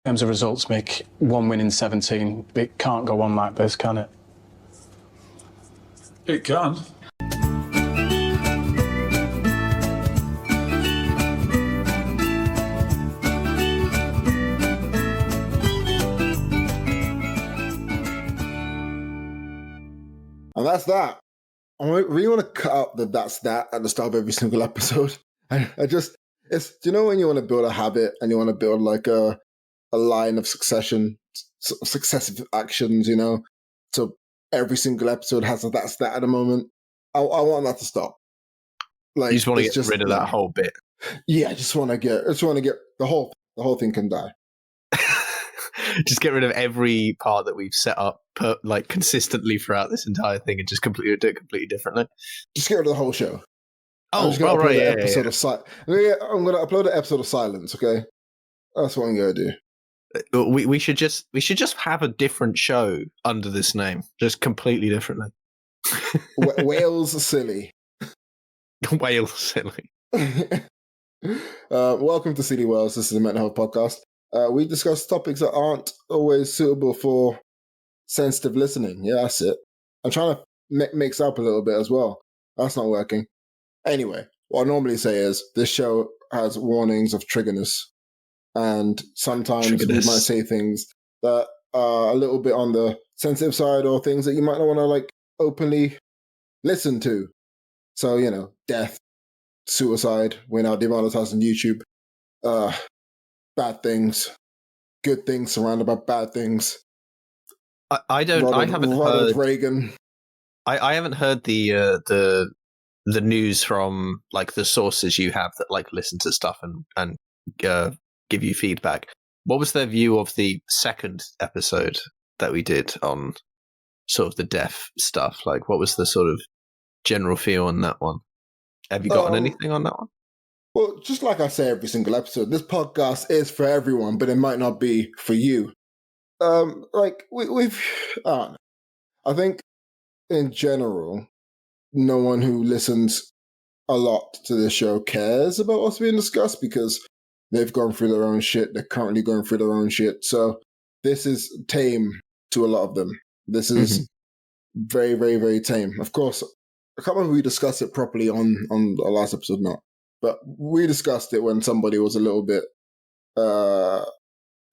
terms of results, Mick, 1 win in 17. It can't go on like this, can it? It can. And that's that. I really want to cut out the "that's that" at the start of every single episode. It's, do you know when you want to build a habit and you want to build like a line of successive actions, you know? So every single episode has a "that's that" at the moment. I want that to stop. Like, you just want to get rid of that whole bit. Yeah, I just want to get the whole thing can die. Just get rid of every part that we've set up consistently throughout this entire thing and just do it completely differently. Just get rid of the whole show. Oh, well, right, yeah. I'm going to upload an episode of silence, okay? That's what I'm going to do. We should just have a different show under this name, just completely differently. Wales Silly. Wales Silly. Welcome to Silly Wales. This is a mental health podcast. We discuss topics that aren't always suitable for sensitive listening. Yeah, that's it. I'm trying to mix up a little bit as well. That's not working. Anyway, what I normally say is this show has warnings of triggerness, and sometimes we might say things that are a little bit on the sensitive side or things that you might not want to like openly listen to. So, you know, death, suicide, we're now demonetized on YouTube, bad things, good things surrounded by bad things. I haven't heard Reagan. I haven't heard the news from like the sources you have that like listen to stuff and give you feedback. What was their view of the second episode that we did on sort of the deaf stuff? Like, what was the sort of general feel on that one? Have you gotten anything on that one? Well, just like I say every single episode, this podcast is for everyone, but it might not be for you. Like we've, I think in general, no one who listens a lot to this show cares about what's being discussed because they've gone through their own shit. They're currently going through their own shit. So this is tame to a lot of them. This is very, very, very tame. Of course, I can't remember if we discussed it properly on the last episode, not. But we discussed it when somebody was a little bit, I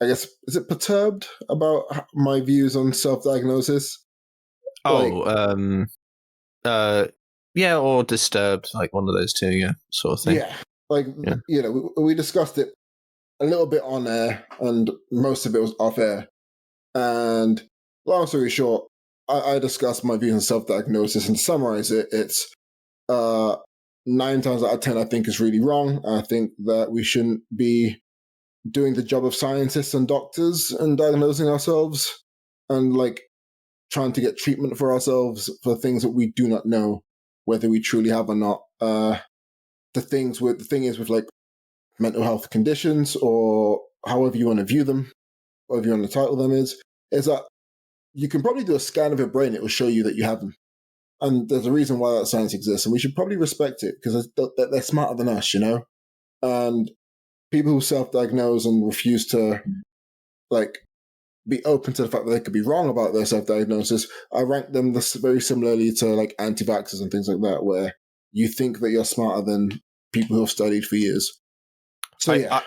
guess, is it perturbed about my views on self-diagnosis? Yeah, or disturbed, like one of those two, yeah, sort of thing. Yeah, you know, we discussed it a little bit on air, and most of it was off air. And long story short, I discussed my views on self-diagnosis, and to summarize it, it's 9 times out of 10, I think is really wrong. I think that we shouldn't be doing the job of scientists and doctors and diagnosing ourselves and like trying to get treatment for ourselves for things that we do not know whether we truly have or not. The thing is with like mental health conditions or however you want to view them, whatever you want to title them is that you can probably do a scan of your brain. It will show you that you have them. And there's a reason why that science exists, and we should probably respect it because they're smarter than us, you know? And people who self-diagnose and refuse to, like, be open to the fact that they could be wrong about their self-diagnosis, I rank them very similarly to, like, anti-vaxxers and things like that, where you think that you're smarter than people who have studied for years. So, yeah.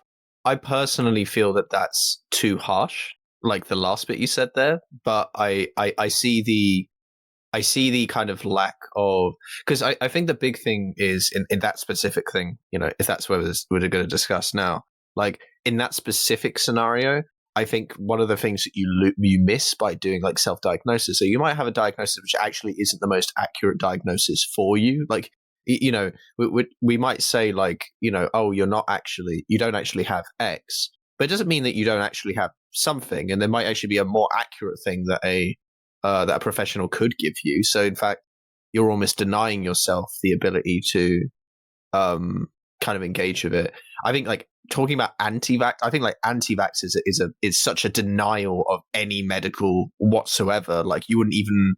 I personally feel that that's too harsh, like the last bit you said there, but I see the kind of lack of, because I think the big thing is in that specific thing, you know, if that's what we're going to discuss now, like in that specific scenario, I think one of the things that you miss by doing like self-diagnosis, so you might have a diagnosis which actually isn't the most accurate diagnosis for you. Like, you know, we might say like, you know, oh, you don't actually have X, but it doesn't mean that you don't actually have something. And there might actually be a more accurate thing that a professional could give you. So in fact, you're almost denying yourself the ability to kind of engage with it. I think like talking about anti-vax, I think like anti-vax is such a denial of any medical whatsoever. Like you wouldn't even,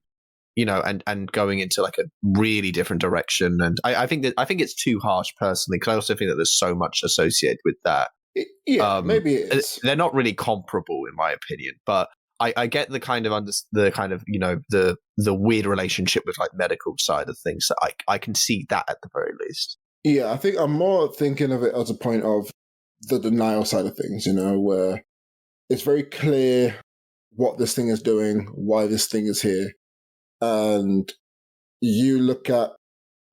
you know, and going into like a really different direction. And I think it's too harsh personally, because I also think that there's so much associated with that. Maybe it is. They're not really comparable in my opinion, but I get the kind of the weird relationship with like medical side of things that I can see that at the very least. Yeah, I think I'm more thinking of it as a point of the denial side of things, where it's very clear what this thing is doing, why this thing is here. And you look at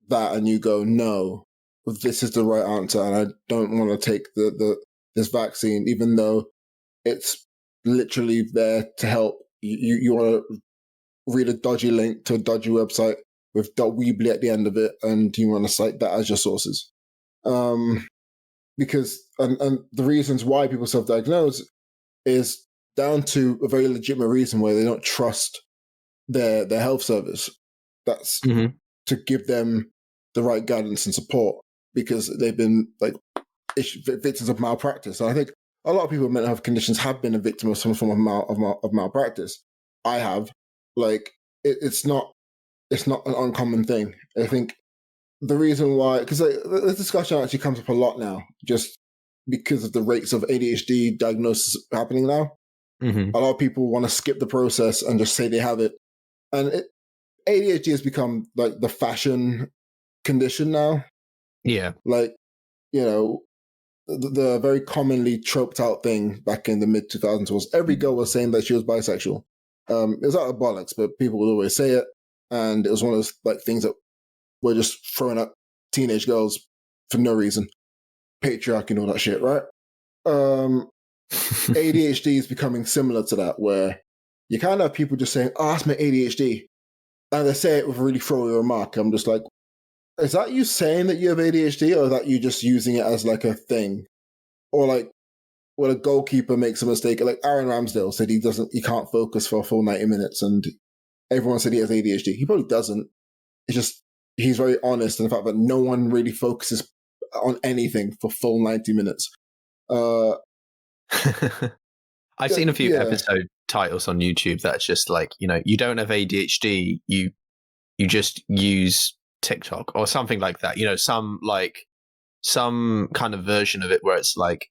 that and you go, no, this is the right answer. And I don't want to take this vaccine, even though it's literally there to help. You want to read a dodgy link to a dodgy website with .weebly at the end of it, and you want to cite that as your sources. Because and the reasons why people self-diagnose is down to a very legitimate reason where they don't trust their health service. That's to give them the right guidance and support, because they've been like victims of malpractice. And I think a lot of people with mental health conditions have been a victim of some form of malpractice. I have. Like it's not an uncommon thing. I think the reason why, because this discussion actually comes up a lot now, just because of the rates of ADHD diagnosis happening now. A lot of people want to skip the process and just say they have it. And ADHD has become like the fashion condition now. Yeah. Like, the very commonly troped out thing back in the mid 2000s was every girl was saying that she was bisexual. It was out of bollocks, but people would always say it. And it was one of those like things that were just throwing up teenage girls for no reason. Patriarchy and all that shit, right? ADHD is becoming similar to that, where you kind of have people just saying, oh, that's my ADHD. And they say it with a really throwaway remark. I'm just like, is that you saying that you have ADHD, or is that you just using it as like a thing? Or like when a goalkeeper makes a mistake, like Aaron Ramsdale said he can't focus for a full 90 minutes, and everyone said he has ADHD. He probably doesn't. It's just he's very honest in the fact that no one really focuses on anything for full 90 minutes. I've seen a few episode titles on YouTube that's just like, you don't have ADHD, you just use TikTok or something like that. Some kind of version of it where it's like,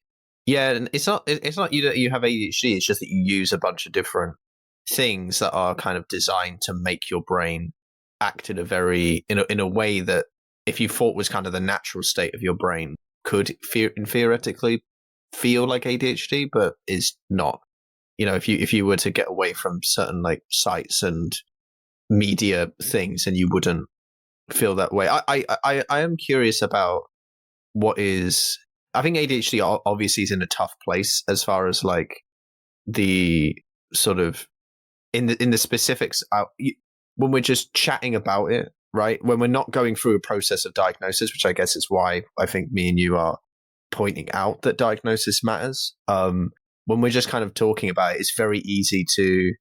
yeah, and it's not you that you have ADHD, it's just that you use a bunch of different things that are kind of designed to make your brain act in a way that if you thought was kind of the natural state of your brain could theoretically feel like ADHD, but is not. If you were to get away from certain like sites and media things, and you wouldn't feel that way. I am curious about what is. I think ADHD obviously is in a tough place as far as like the sort of in the specifics. When we're just chatting about it, right? When we're not going through a process of diagnosis, which I guess is why I think me and you are pointing out that diagnosis matters. When we're just kind of talking about it, it's very easy to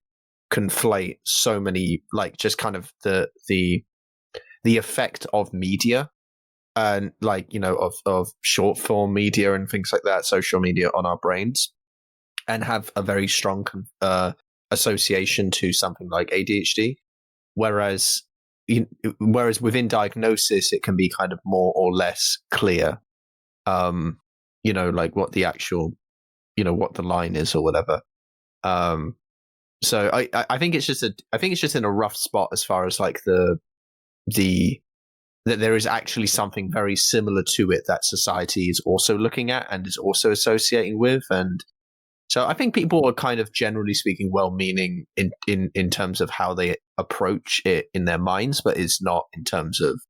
conflate so many, like just kind of the effect of media and like, of short form media and things like that, social media on our brains, and have a very strong association to something like ADHD. Whereas within diagnosis, it can be kind of more or less clear, like what the actual, what the line is or whatever. So I think it's just in a rough spot as far as like that there is actually something very similar to it that society is also looking at and is also associating with. And so I think people are kind of generally speaking well-meaning in terms of how they approach it in their minds, but it's not in terms of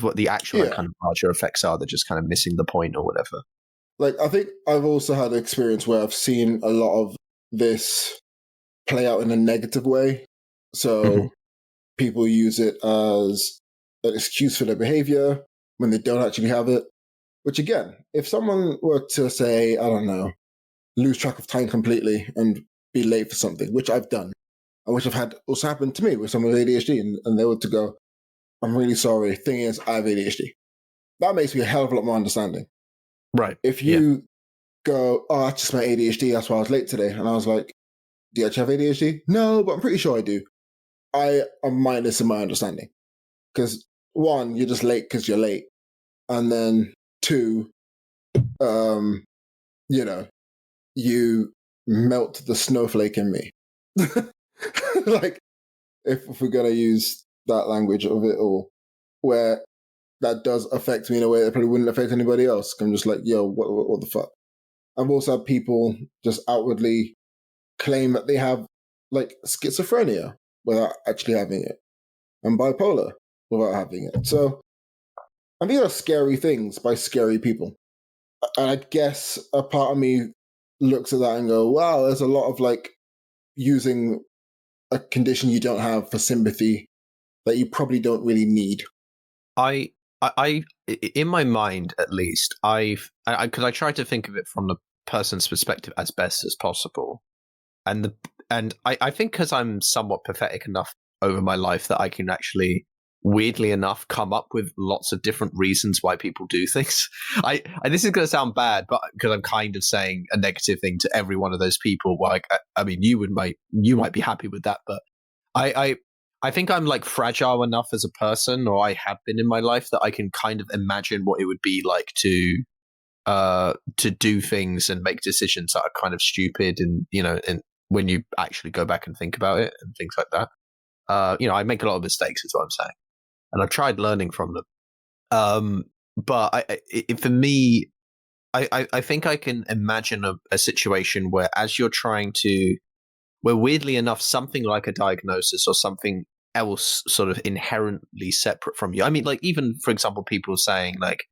what the actual kind of larger effects are. They're just kind of missing the point or whatever. Like, I think I've also had an experience where I've seen a lot of this play out in a negative way. So people use it as an excuse for their behavior when they don't actually have it. Which again, if someone were to say, I don't know, lose track of time completely and be late for something, which I've done, and which I've had also happened to me with someone with ADHD, and they were to go, I'm really sorry, thing is, I have ADHD. That makes me a hell of a lot more understanding. Right. If you go, oh, that's just my ADHD, that's why I was late today. And I was like, do you actually have ADHD? No, but I'm pretty sure I do. I am minus in my understanding. Because one, you're just late because you're late. And then two, you melt the snowflake in me. Like, if we're going to use that language of it all, where that does affect me in a way that probably wouldn't affect anybody else. I'm just like, yo, what the fuck? I've also had people just outwardly claim that they have like schizophrenia without actually having it, and bipolar without having it. So, and these are scary things by scary people. And I guess a part of me looks at that and go, wow, there's a lot of like using a condition you don't have for sympathy that you probably don't really need. I in my mind, at least, because I try to think of it from the person's perspective as best as possible, and I think because I'm somewhat pathetic enough over my life that I can actually, weirdly enough, come up with lots of different reasons why people do things. This is going to sound bad, but because I'm kind of saying a negative thing to every one of those people. Like, I mean, you might be happy with that, but I think I'm like fragile enough as a person, or I have been in my life, that I can kind of imagine what it would be like to do things and make decisions that are kind of stupid, and and when you actually go back and think about it and things like that. I make a lot of mistakes, is what I'm saying, and I've tried learning from them. But for me, I think I can imagine a situation where, as you're trying to, where weirdly enough, something like a diagnosis or something else sort of inherently separate from you. I mean, like, even, for example, people saying like,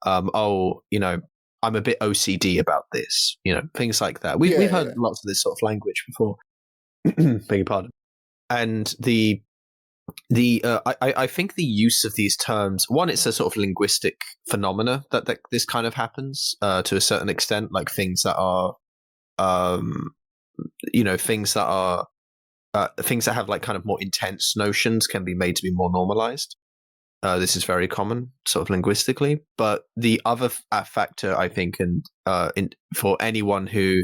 I'm a bit OCD about this, things like that. We've heard lots of this sort of language before. Beg your pardon. And I think the use of these terms, one, it's a sort of linguistic phenomena that this kind of happens to a certain extent, like things that are, things that have like kind of more intense notions can be made to be more normalized. This is very common, sort of linguistically. But the other factor, I think, and for anyone who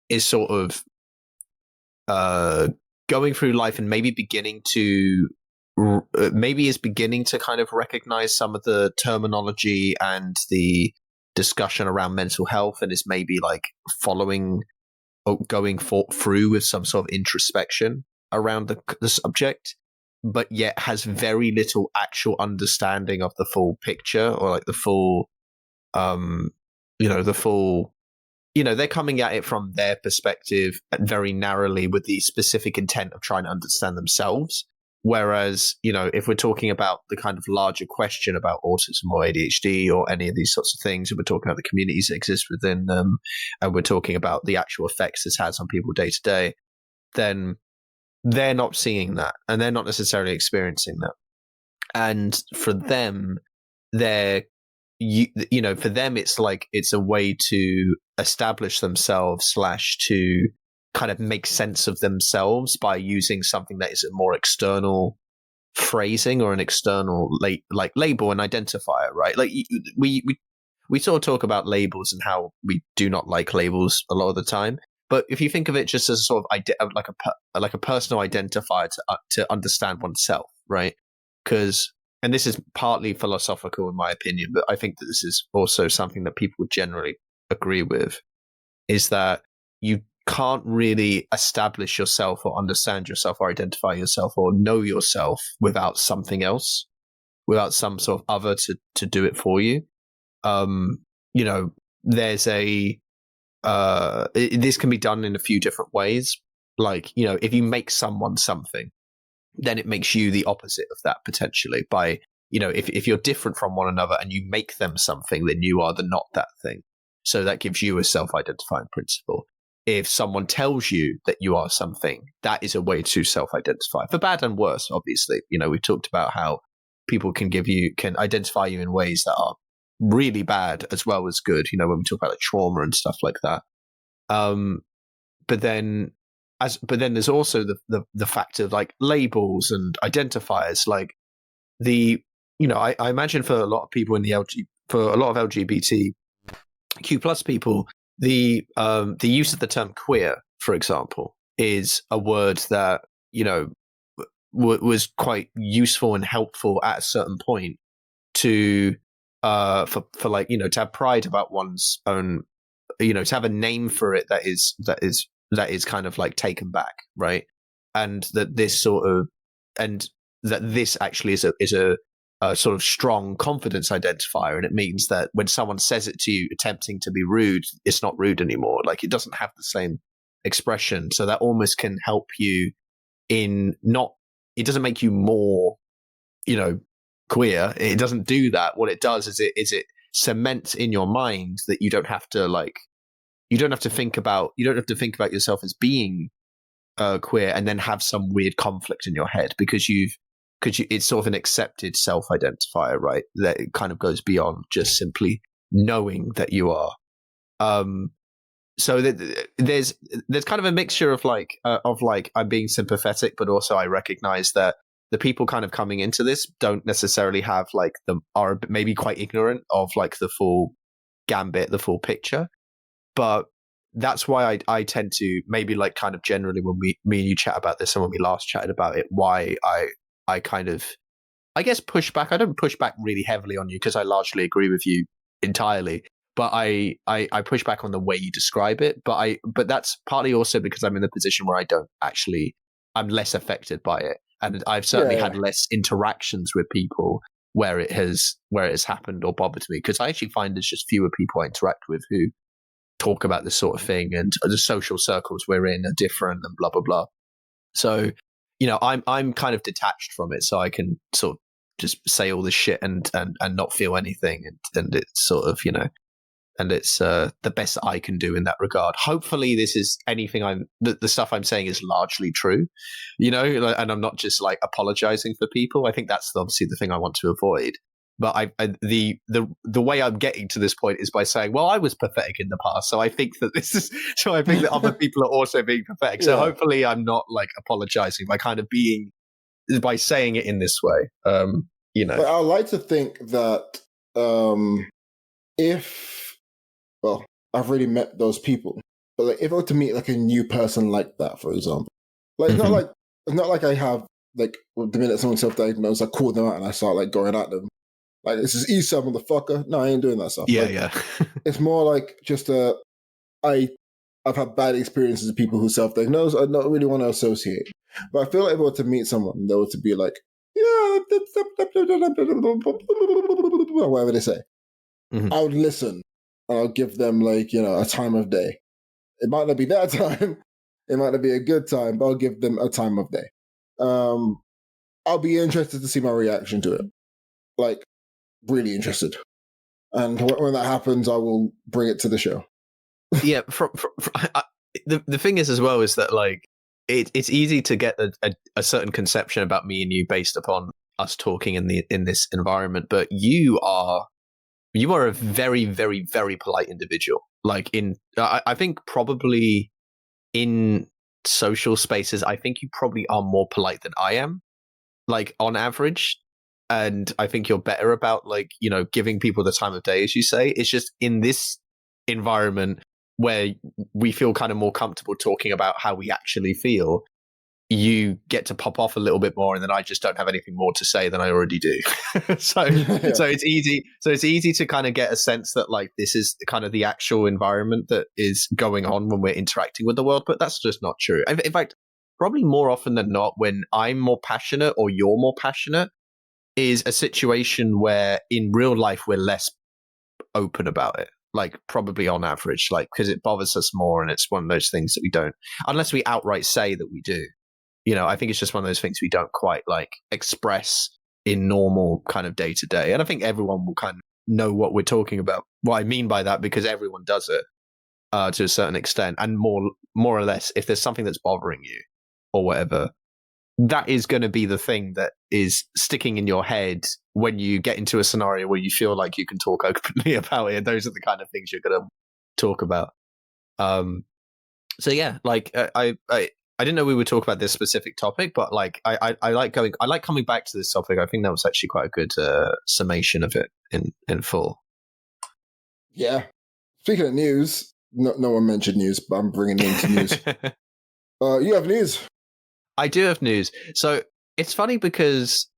is sort of going through life and maybe beginning to kind of recognize some of the terminology and the discussion around mental health, and is maybe like following or going through with some sort of introspection around the subject, but yet has very little actual understanding of the full picture, or like the full, they're coming at it from their perspective very narrowly with the specific intent of trying to understand themselves. Whereas, if we're talking about the kind of larger question about autism or ADHD or any of these sorts of things, and we're talking about the communities that exist within them, and we're talking about the actual effects this has on people day to day, then they're not seeing that, and they're not necessarily experiencing that. And for them, for them, it's like it's a way to establish themselves / to kind of make sense of themselves by using something that is a more external phrasing or an external label and identifier, right? Like we sort of talk about labels and how we do not like labels a lot of the time. But if you think of it just as a sort of like a personal identifier to understand oneself, right? Because, and this is partly philosophical in my opinion, but I think that this is also something that people would generally agree with, is that you can't really establish yourself or understand yourself or identify yourself or know yourself without something else, without some sort of other to do it for you. There's this can be done in a few different ways. Like, if you make someone something, then it makes you the opposite of that potentially. By, if you're different from one another and you make them something, then you are the not that thing. So that gives you a self-identifying principle. If someone tells you that you are something, that is a way to self-identify, for bad and worse, obviously. We've talked about how people can identify you in ways that are really bad as well as good, when we talk about like trauma and stuff like that. But then there's also the fact of like labels and identifiers, like I imagine for a lot of people for a lot of LGBTQ plus people, the use of the term queer, for example, is a word that was quite useful and helpful at a certain point to for like to have pride about one's own to have a name for it that is kind of like taken back, right? And that this actually is a sort of strong confidence identifier, and it means that when someone says it to you attempting to be rude, it's not rude anymore. Like, it doesn't have the same expression, so that almost can help you in not. It doesn't make you more, queer. It doesn't do that. What it does is it cements in your mind that you don't have to think about yourself as being queer and then have some weird conflict in your head because it's sort of an accepted self-identifier, right? That it kind of goes beyond just simply knowing that you are. So there's kind of a mixture of I'm being sympathetic, but also I recognize that the people kind of coming into this don't necessarily have are maybe quite ignorant of like the full gambit, the full picture. But that's why I tend to maybe like kind of generally when me and you chat about this and when we last chatted about it, why I kind of, I guess, push back. I don't push back really heavily on you because I largely agree with you entirely. But I push back on the way you describe it. But that's partly also because I'm in the position where I'm less affected by it. And I've certainly had less interactions with people where it has happened or bothered me, because I actually find there's just fewer people I interact with who talk about this sort of thing, and the social circles we're in are different and blah blah blah. So I'm kind of detached from it, so I can sort of just say all this shit and not feel anything, and it's sort of and it's the best I can do in that regard. Hopefully this is anything the stuff I'm saying is largely true, and I'm not just like apologizing for people. I think that's obviously the thing I want to avoid. But the way I'm getting to this point is by saying, well, I was pathetic in the past, so I think that other people are also being pathetic. So hopefully I'm not like apologizing by saying it in this way. But I like to think that I've already met those people, but like if I were to meet like a new person like that, for example, like it's not like I have like the minute someone self-diagnosed, I call them out and I start like going at them. Like, this is Eastside, motherfucker. No, I ain't doing that stuff. Yeah. It's more like just I've had bad experiences with people who self-diagnose. I don't really want to associate. But I feel like if I were to meet someone, they were to be like, whatever they say. Mm-hmm. I would listen and I'll give them like, a time of day. It might not be that time. It might not be a good time, but I'll give them a time of day. I'll be interested to see my reaction to it. Like, really interested. And when that happens, I will bring it to the show. Yeah. The thing is as well is that like it's easy to get a certain conception about me and you based upon us talking in this environment, but you are a very, very, very polite individual. Like I think probably in social spaces, I think you probably are more polite than I am, like on average. And I think you're better about like, giving people the time of day, as you say. It's just in this environment where we feel kind of more comfortable talking about how we actually feel, you get to pop off a little bit more, and then I just don't have anything more to say than I already do. So it's easy. So it's easy to kind of get a sense that like this is kind of the actual environment that is going on when we're interacting with the world, but that's just not true. In fact, probably more often than not, when I'm more passionate or you're more passionate, is a situation where in real life we're less open about it, like probably on average, like because it bothers us more, and it's one of those things that we don't, unless we outright say that we do. I think it's just one of those things we don't quite like express in normal kind of day to day. And I think everyone will kind of know what we're talking about, what I mean by that, because everyone does it to a certain extent, and more or less, if there's something that's bothering you or whatever, that is going to be the thing that is sticking in your head when you get into a scenario where you feel like you can talk openly about it. Those are the kind of things you're going to talk about. So yeah, like I didn't know we would talk about this specific topic, but like I like coming back to this topic. I think that was actually quite a good summation of it in full. Yeah. Speaking of news, no one mentioned news, but I'm bringing it into news. You have news. I do have news. So it's funny because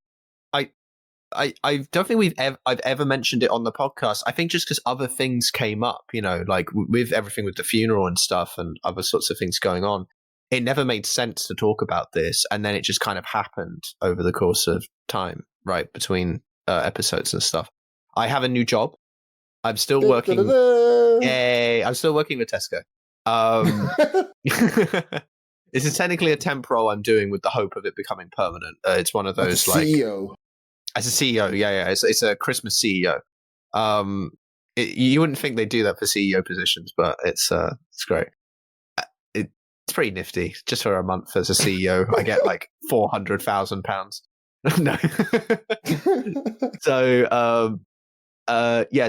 I don't think I've ever mentioned it on the podcast. I think just because other things came up, like with everything with the funeral and stuff and other sorts of things going on, it never made sense to talk about this. And then it just kind of happened over the course of time, right, between episodes and stuff. I have a new job. I'm still working. Yay! I'm still working with Tesco. This is technically a temp role I'm doing with the hope of it becoming permanent. It's one of those like CEO. As a CEO, yeah. It's a Christmas CEO. You wouldn't think they do that for CEO positions, but it's great. It's pretty nifty. Just for a month as a CEO, I get like £400,000. No. So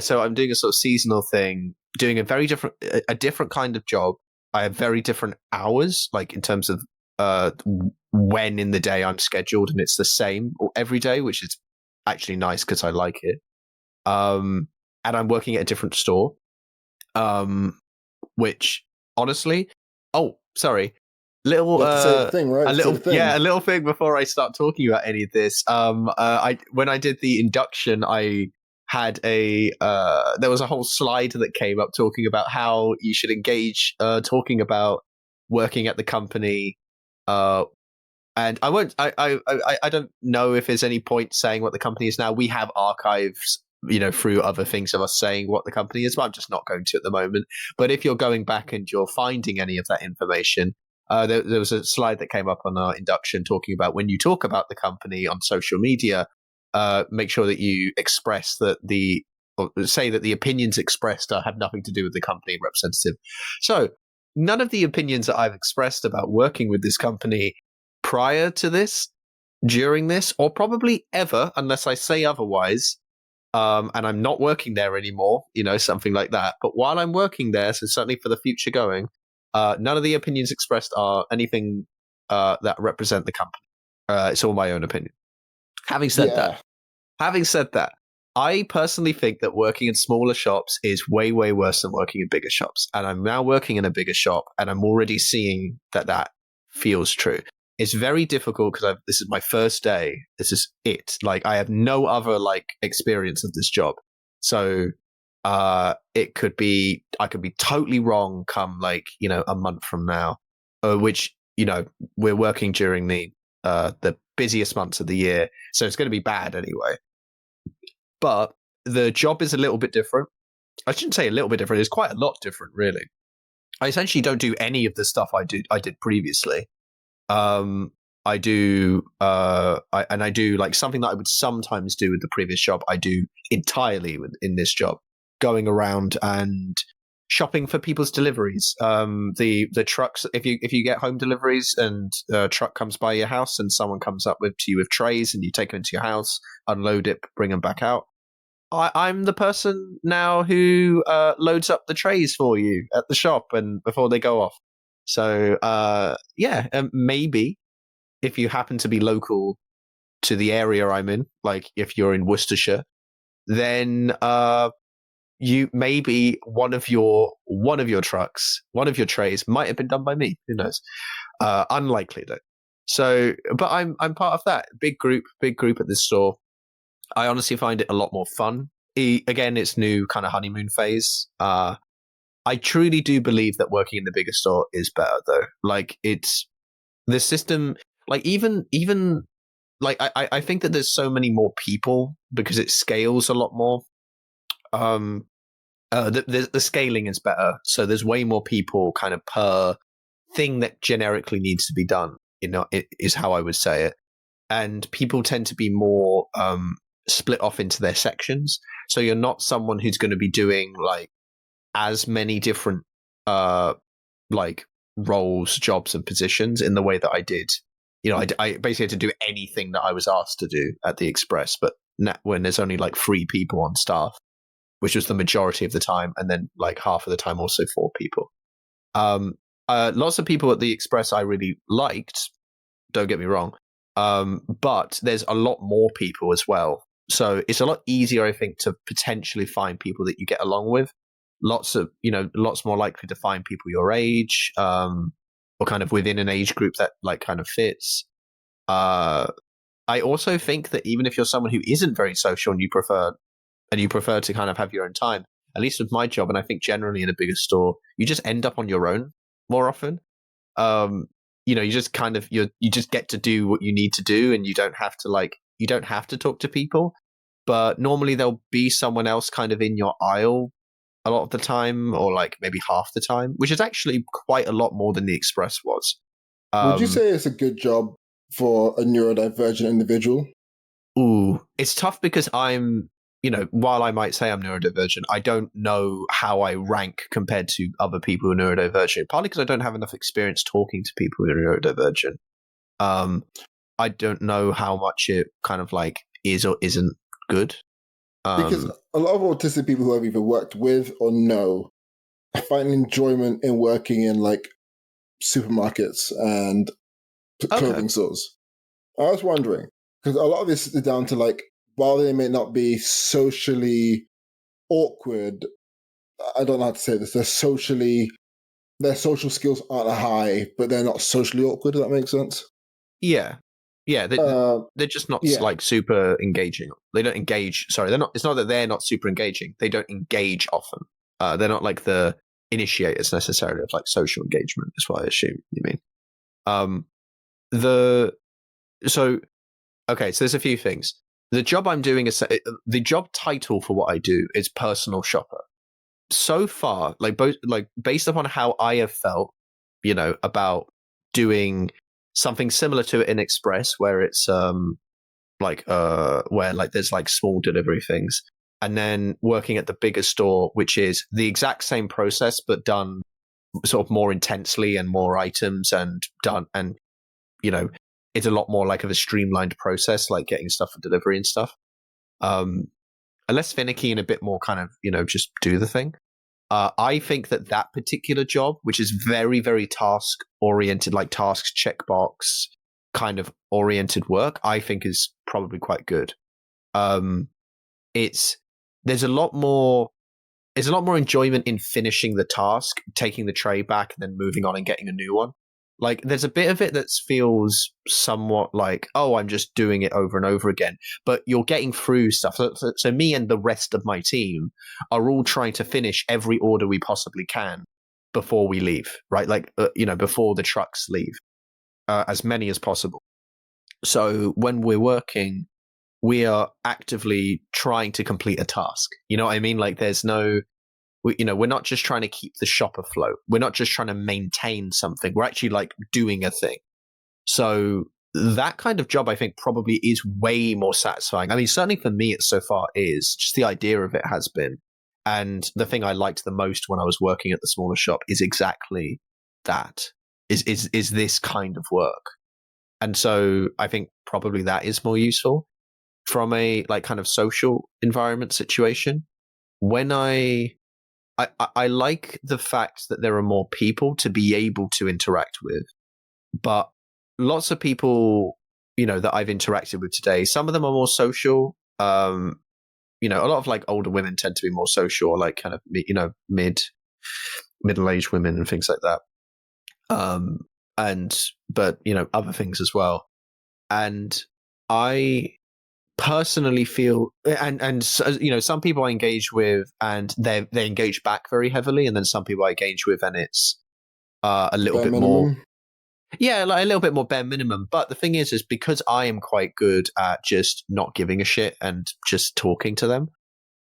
so I'm doing a sort of seasonal thing, doing a different kind of job. I have very different hours, like in terms of when in the day I'm scheduled, and it's the same every day, which is actually nice because I like it. And I'm working at a different store, which honestly, little thing, right? a little thing before I start talking about any of this. When I did the induction, I had there was a whole slide that came up talking about how you should engage talking about working at the company. And I won't. I don't know if there's any point saying what the company is now. We have archives, through other things of us saying what the company is, but I'm just not going to at the moment. But if you're going back and you're finding any of that information, there was a slide that came up on our induction talking about when you talk about the company on social media, make sure that you express that say that the opinions expressed have nothing to do with the company representative. So none of the opinions that I've expressed about working with this company prior to this, during this, or probably ever, unless I say otherwise, and I'm not working there anymore, something like that. But while I'm working there, so certainly for the future going, none of the opinions expressed are anything that represent the company. It's all my own opinion. Having said that, I personally think that working in smaller shops is way, way worse than working in bigger shops. And I'm now working in a bigger shop, and I'm already seeing that feels true. It's very difficult because this is my first day. This is it. Like, I have no other experience of this job. So I could be totally wrong come a month from now, which, we're working during the busiest months of the year. So it's going to be bad anyway. But the job is a little bit different. I shouldn't say a little bit different. It's quite a lot different, really. I essentially don't do any of the stuff I did previously. I do like something that I would sometimes do with the previous job. I do entirely in this job, going around and shopping for people's deliveries. The trucks, if you get home deliveries and a truck comes by your house and someone comes up to you with trays and you take them into your house, unload it, bring them back out. I'm the person now who loads up the trays for you at the shop and before they go off. So maybe if you happen to be local to the area I'm in, like if you're in Worcestershire, then you maybe one of your trucks, one of your trays might have been done by me. Who knows? Unlikely though. So, but I'm part of that big group at this store. I honestly find it a lot more fun. Again, it's new kind of honeymoon phase. I truly do believe that working in the bigger store is better though. Like, it's the system, like even like I think that there's so many more people because it scales a lot more. The scaling is better. So there's way more people kind of per thing that generically needs to be done, it is how I would say it. And people tend to be more split off into their sections. So you're not someone who's going to be doing like as many different roles, jobs, and positions in the way that I did. I basically had to do anything that I was asked to do at the Express, but when there's only like 3 people on staff, which was the majority of the time, and then like half of the time also 4 people. Lots of people at the Express I really liked, don't get me wrong, but there's a lot more people as well. So it's a lot easier, I think, to potentially find people that you get along with. Lots more likely to find people your age, or kind of within an age group that like kind of fits. I also think that even if you're someone who isn't very social and you prefer to kind of have your own time, at least with my job, and I think generally in a bigger store, you just end up on your own more often. You just kind of you just get to do what you need to do, and you don't have to talk to people. But normally there'll be someone else kind of in your aisle a lot of the time, or like maybe half the time, which is actually quite a lot more than the Express was. Would you say it's a good job for a neurodivergent individual? Ooh, it's tough because while I might say I'm neurodivergent, I don't know how I rank compared to other people who are neurodivergent, partly because I don't have enough experience talking to people who are neurodivergent. I don't know how much it kind of like is or isn't good. Because a lot of autistic people who I've either worked with or know find enjoyment in working in like supermarkets and clothing stores. I was wondering, because a lot of this is down to like, while they may not be socially awkward, I don't know how to say this, their social skills aren't high, but they're not socially awkward, does that make sense? Yeah. They're just not like super engaging. They don't engage. Sorry, they're not. It's not that they're not super engaging. They don't engage often. They're not like the initiators necessarily of like social engagement. Is what I assume you mean. So there's a few things. The job I'm doing is the job title for what I do is personal shopper. So far, based upon how I have felt, about doing something similar to it in Express, where it's where like there's like small delivery things, and then working at the bigger store, which is the exact same process but done sort of more intensely and more items and done, and it's a lot more like of a streamlined process, like getting stuff for delivery and stuff. Less finicky and a bit more kind of just do the thing. I think that particular job, which is very, very task oriented, like tasks checkbox kind of oriented work, I think is probably quite good. There's a lot more enjoyment in finishing the task, taking the tray back, and then moving on and getting a new one. Like there's a bit of it that feels somewhat like, oh, I'm just doing it over and over again, but you're getting through stuff. So me and the rest of my team are all trying to finish every order we possibly can before we leave, right? Like, before the trucks leave, as many as possible. So when we're working, we are actively trying to complete a task. You know what I mean? Like there's no... we're not just trying to keep the shop afloat. We're not just trying to maintain something. We're actually like doing a thing. So that kind of job, I think, probably is way more satisfying. I mean, certainly for me, it so far is. Just the idea of it has been. And the thing I liked the most when I was working at the smaller shop is exactly that. Is this kind of work. And so I think probably that is more useful from a like kind of social environment situation. When I like the fact that there are more people to be able to interact with, but lots of people, that I've interacted with today, some of them are more social. A lot of like older women tend to be more social, or like kind of, middle-aged women and things like that. But other things as well. And I personally feel, and some people I engage with and they engage back very heavily, and then some people I engage with and it's a little bare bit minimum. more, like a little bit more bare minimum. But the thing is because I am quite good at just not giving a shit and just talking to them,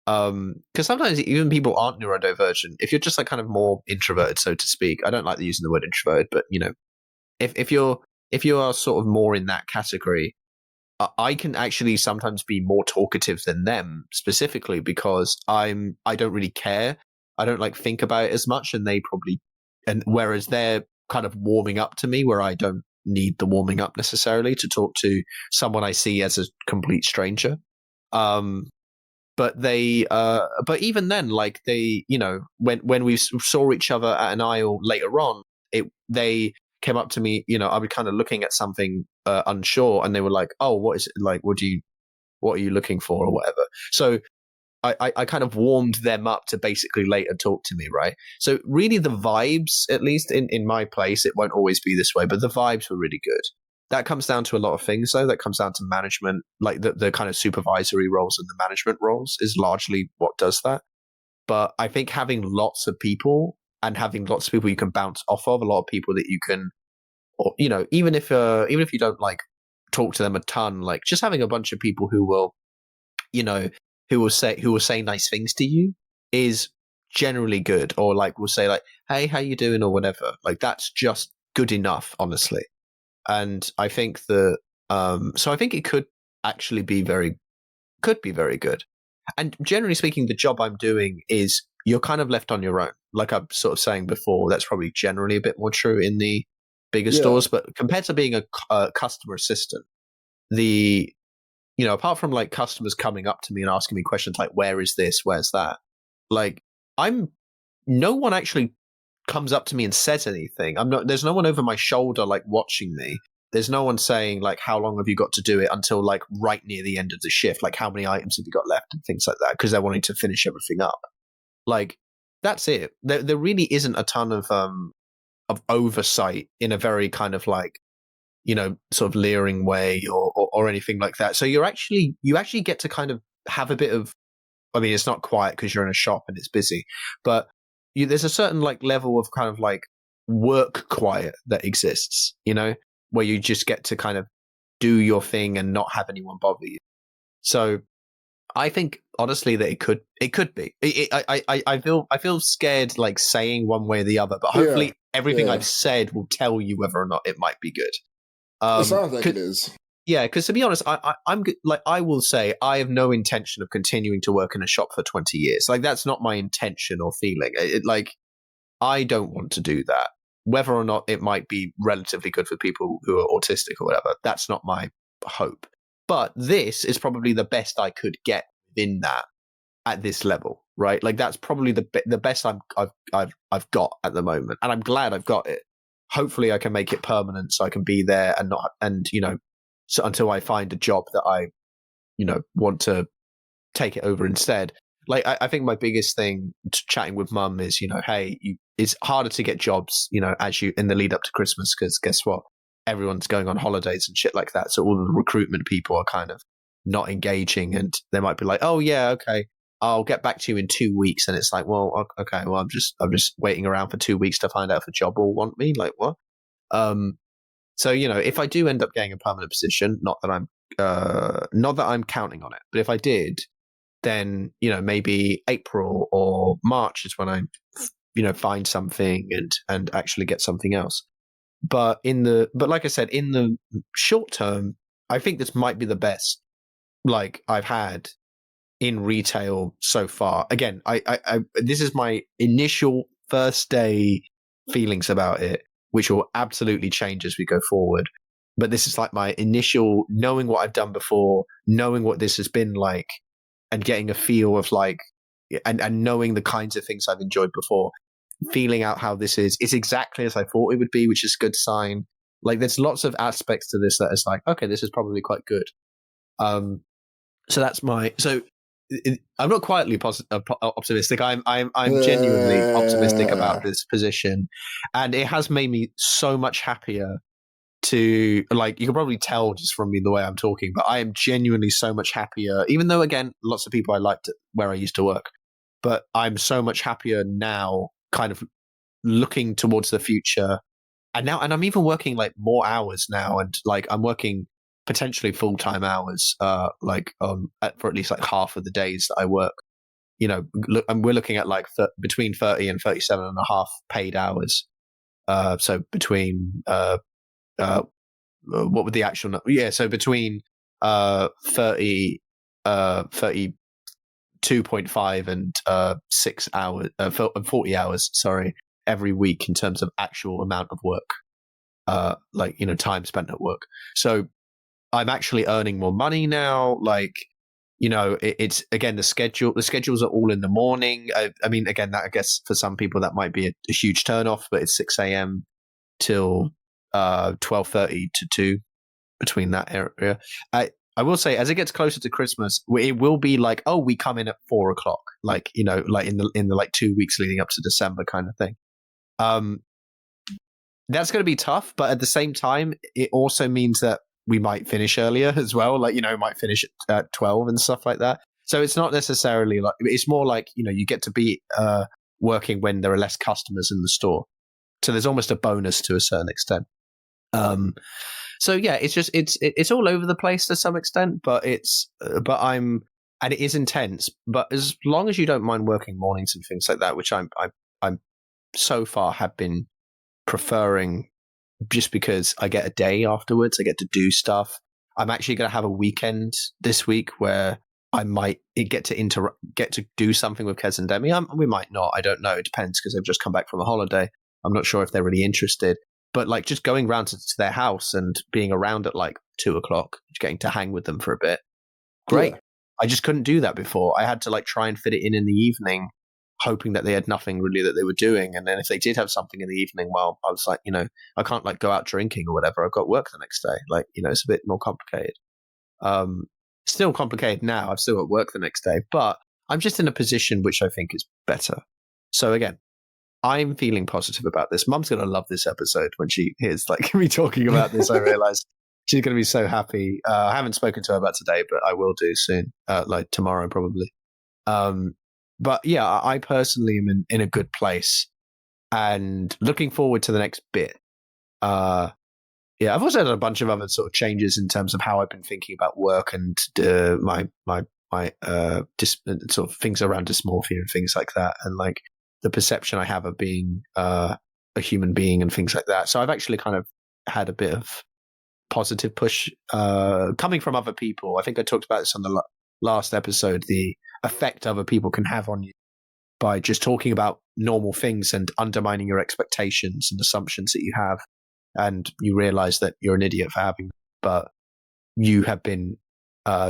because sometimes even people aren't neurodivergent, if you're just like kind of more introverted, so to speak. I don't like using the word introverted, but if you are sort of more in that category, I can actually sometimes be more talkative than them, specifically because I don't really care. I don't like think about it as much, and whereas they're kind of warming up to me, where I don't need the warming up necessarily to talk to someone I see as a complete stranger. But even then, like they, when we saw each other at an aisle later on, they came up to me, I was kind of looking at something unsure, and they were like, oh, what is it? Like, what are you looking for or whatever? So I kind of warmed them up to basically later talk to me, right? So really the vibes, at least in my place, it won't always be this way, but the vibes were really good. that comes down to a lot of things, though. That comes down to management, like the kind of supervisory roles and the management roles is largely what does that. But I think having lots of people and having lots of people you can bounce off of, a lot of people that you can, or even if you don't like talk to them a ton, like just having a bunch of people who will, who will say nice things to you is generally good, or like will say like, hey, how you doing, or whatever. Like that's just good enough, honestly. And I think that so I think it could actually be very good. And generally speaking, the job I'm doing is you're kind of left on your own. Like I'm sort of saying before, that's probably generally a bit more true in the bigger stores, but compared to being a customer assistant, apart from like customers coming up to me and asking me questions like, where is this, where's that, like no one actually comes up to me and says anything. There's no one over my shoulder like watching me. There's no one saying like, how long have you got to do it, until like right near the end of the shift, like how many items have you got left and things like that, because they're wanting to finish everything up. Like that's it. There really isn't a ton of oversight in a very kind of like, sort of leering way or anything like that. So you actually get to kind of have a bit of, I mean, it's not quiet because you're in a shop and it's busy, but there's a certain like level of kind of like work quiet that exists, where you just get to kind of do your thing and not have anyone bother you. So I think honestly that it could be. I feel scared like saying one way or the other, but hopefully everything I've said will tell you whether or not it might be good. It sounds like it is. Yeah, because to be honest, I'm good. Like I will say, I have no intention of continuing to work in a shop for 20 years. Like that's not my intention or feeling. Like I don't want to do that. Whether or not it might be relatively good for people who are autistic or whatever, that's not my hope. But this is probably the best I could get in that at this level, right? Like that's probably the best I've got at the moment, and I'm glad I've got it. Hopefully, I can make it permanent, so I can be there so until I find a job that I, want to take it over instead. Like I think my biggest thing chatting with mum is, hey, it's harder to get jobs, as you in the lead up to Christmas, because guess what? Everyone's going on holidays and shit like that. So all of the recruitment people are kind of not engaging, and they might be like, oh yeah, okay, I'll get back to you in 2 weeks. And it's like, well, okay, well, I'm just waiting around for 2 weeks to find out if a job will want me. Like what? So, if I do end up getting a permanent position, not that I'm counting on it, but if I did, then, maybe April or March is when I, find something and actually get something else. But like I said, in the short term, I think this might be the best like I've had in retail so far. Again, I this is my initial first day feelings about it, which will absolutely change as we go forward. But this is like my initial knowing what I've done before, knowing what this has been like, and getting a feel of like, and knowing the kinds of things I've enjoyed before, feeling out how this is. It's exactly as I thought it would be, which is a good sign. Like there's lots of aspects to this that is like, okay, this is probably quite good. So that's I'm not quietly optimistic. I'm genuinely optimistic about this position, and it has made me so much happier to, like, you can probably tell just from me the way I'm talking, but I am genuinely so much happier, even though again, lots of people I liked where I used to work, but I'm so much happier now, kind of looking towards the future. And I'm even working like more hours now, and like I'm working potentially full-time hours, for at least like half of the days that I work. And we're looking at like between 30 and 37 and a half paid hours. So between what would the actual so between 32.5 and 6 hours, 40 hours, sorry, every week in terms of actual amount of work, time spent at work. So I'm actually earning more money now. Like, it's again, the schedules are all in the morning. I mean, again, that I guess for some people that might be a huge turnoff, but it's 6 a.m. till 12:30 to 2, between that area. I will say, as it gets closer to Christmas, it will be like, oh, we come in at 4 o'clock, like, like in the like 2 weeks leading up to December kind of thing. that's going to be tough. But at the same time, it also means that we might finish earlier as well. Like, might finish at 12 and stuff like that. So it's not necessarily like, it's more like, you get to be working when there are less customers in the store. So there's almost a bonus to a certain extent. So yeah, it's just, it's all over the place to some extent, but and it is intense, but as long as you don't mind working mornings and things like that, which I'm so far have been preferring, just because I get a day afterwards, I get to do stuff. I'm actually going to have a weekend this week where I might get to do something with Kez and Demi. We might not. I don't know. It depends, because they've just come back from a holiday. I'm not sure if they're really interested. But like just going round to their house and being around at like 2:00, getting to hang with them for a bit. Great. Yeah. I just couldn't do that before. I had to like try and fit it in the evening, hoping that they had nothing really that they were doing. And then if they did have something in the evening, well, I was like, I can't like go out drinking or whatever. I've got work the next day. Like, it's a bit more complicated. Still complicated now. I've still got work the next day, but I'm just in a position which I think is better. So again, I'm feeling positive about this. Mum's going to love this episode when she hears like me talking about this. I realize she's going to be so happy. I haven't spoken to her about today, but I will do soon, like tomorrow probably. But yeah, I personally am in a good place and looking forward to the next bit. I've also had a bunch of other sort of changes in terms of how I've been thinking about work and my sort of things around dysmorphia and things like that, and like the perception I have of being a human being and things like that. So I've actually kind of had a bit of positive push coming from other people. I think I talked about this on the last episode, the effect other people can have on you by just talking about normal things and undermining your expectations and assumptions that you have. And you realize that you're an idiot for having them, but you have been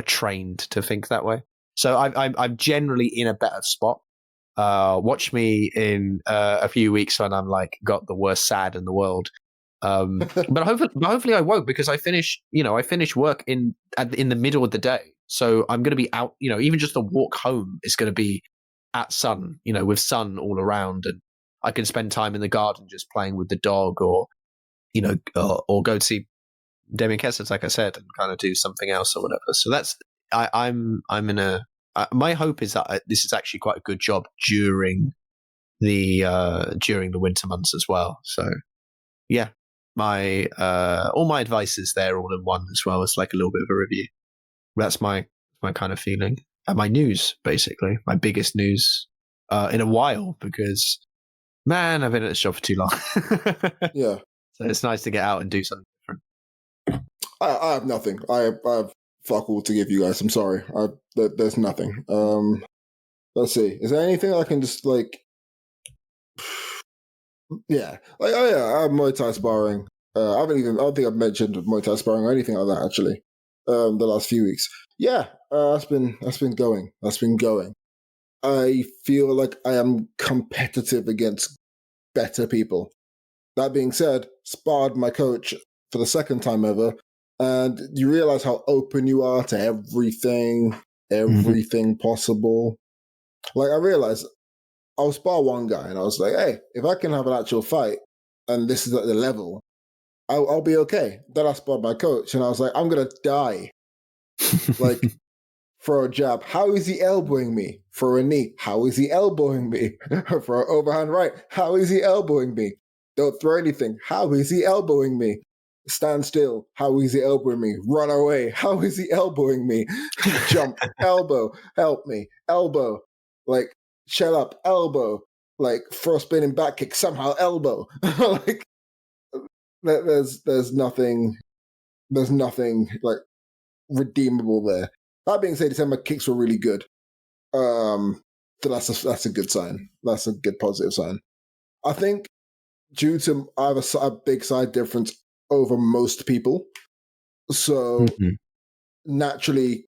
trained to think that way. So I'm generally in a better spot. Watch me in a few weeks when I'm like got the worst sad in the world. But hopefully I won't, because I finish work in the middle of the day. So I'm going to be out, even just the walk home is going to be at sun, with sun all around, and I can spend time in the garden just playing with the dog, or go to see Demi and Kessler, like I said, and kind of do something else or whatever. So that's I'm in a. My hope is that this is actually quite a good job during the winter months as well. So yeah, my all my advice is there all in one, as well as like a little bit of a review. That's my kind of feeling. And my news, basically, my biggest news in a while, because man, I've been at this job for too long. Yeah. So it's nice to get out and do something different. I have nothing. I have fuck all to give you guys. I'm sorry. There's nothing. Let's see. Is there anything I can just like? Yeah, like I have Muay Thai sparring. I don't think I've mentioned Muay Thai sparring or anything like that actually. The last few weeks. Yeah, that's been going. That's been going. I feel like I am competitive against better people. That being said, sparred my coach for the second time ever, and you realize how open you are to everything possible. Like, I realized I'll spar one guy, and I was like, hey, if I can have an actual fight, and this is at the level, I'll be okay. Then I sparred my coach, and I was like, I'm going to die. Like, throw a jab. How is he elbowing me? Throw a knee. How is he elbowing me? Throw an overhand right. How is he elbowing me? Don't throw anything. How is he elbowing me? Stand still. How is he elbowing me? Run away. How is he elbowing me? Jump. Elbow. Help me. Elbow. Like, shut up. Elbow. Like, throw a spinning back kick. Somehow elbow. Like, there's nothing like redeemable there. That being said, my kicks were really good. So that's a good sign. That's a good positive sign. I think due to I have a big side difference over most people, so naturally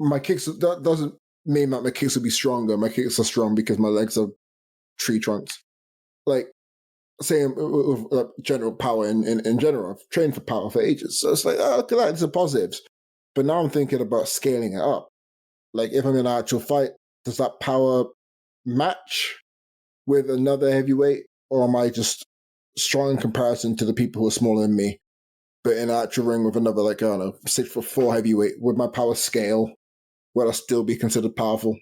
my kicks, that doesn't mean that my kicks will be stronger. My kicks are strong because my legs are tree trunks. Like, same with general power in general. I've trained for power for ages, so it's like, oh, look at that, it's a positives. But now I'm thinking about scaling it up. Like, if I'm in an actual fight, does that power match with another heavyweight, or am I just strong in comparison to the people who are smaller than me. But in an actual ring with another, like, I don't know, 6'4" heavyweight, would my power scale? Will I still be considered powerful?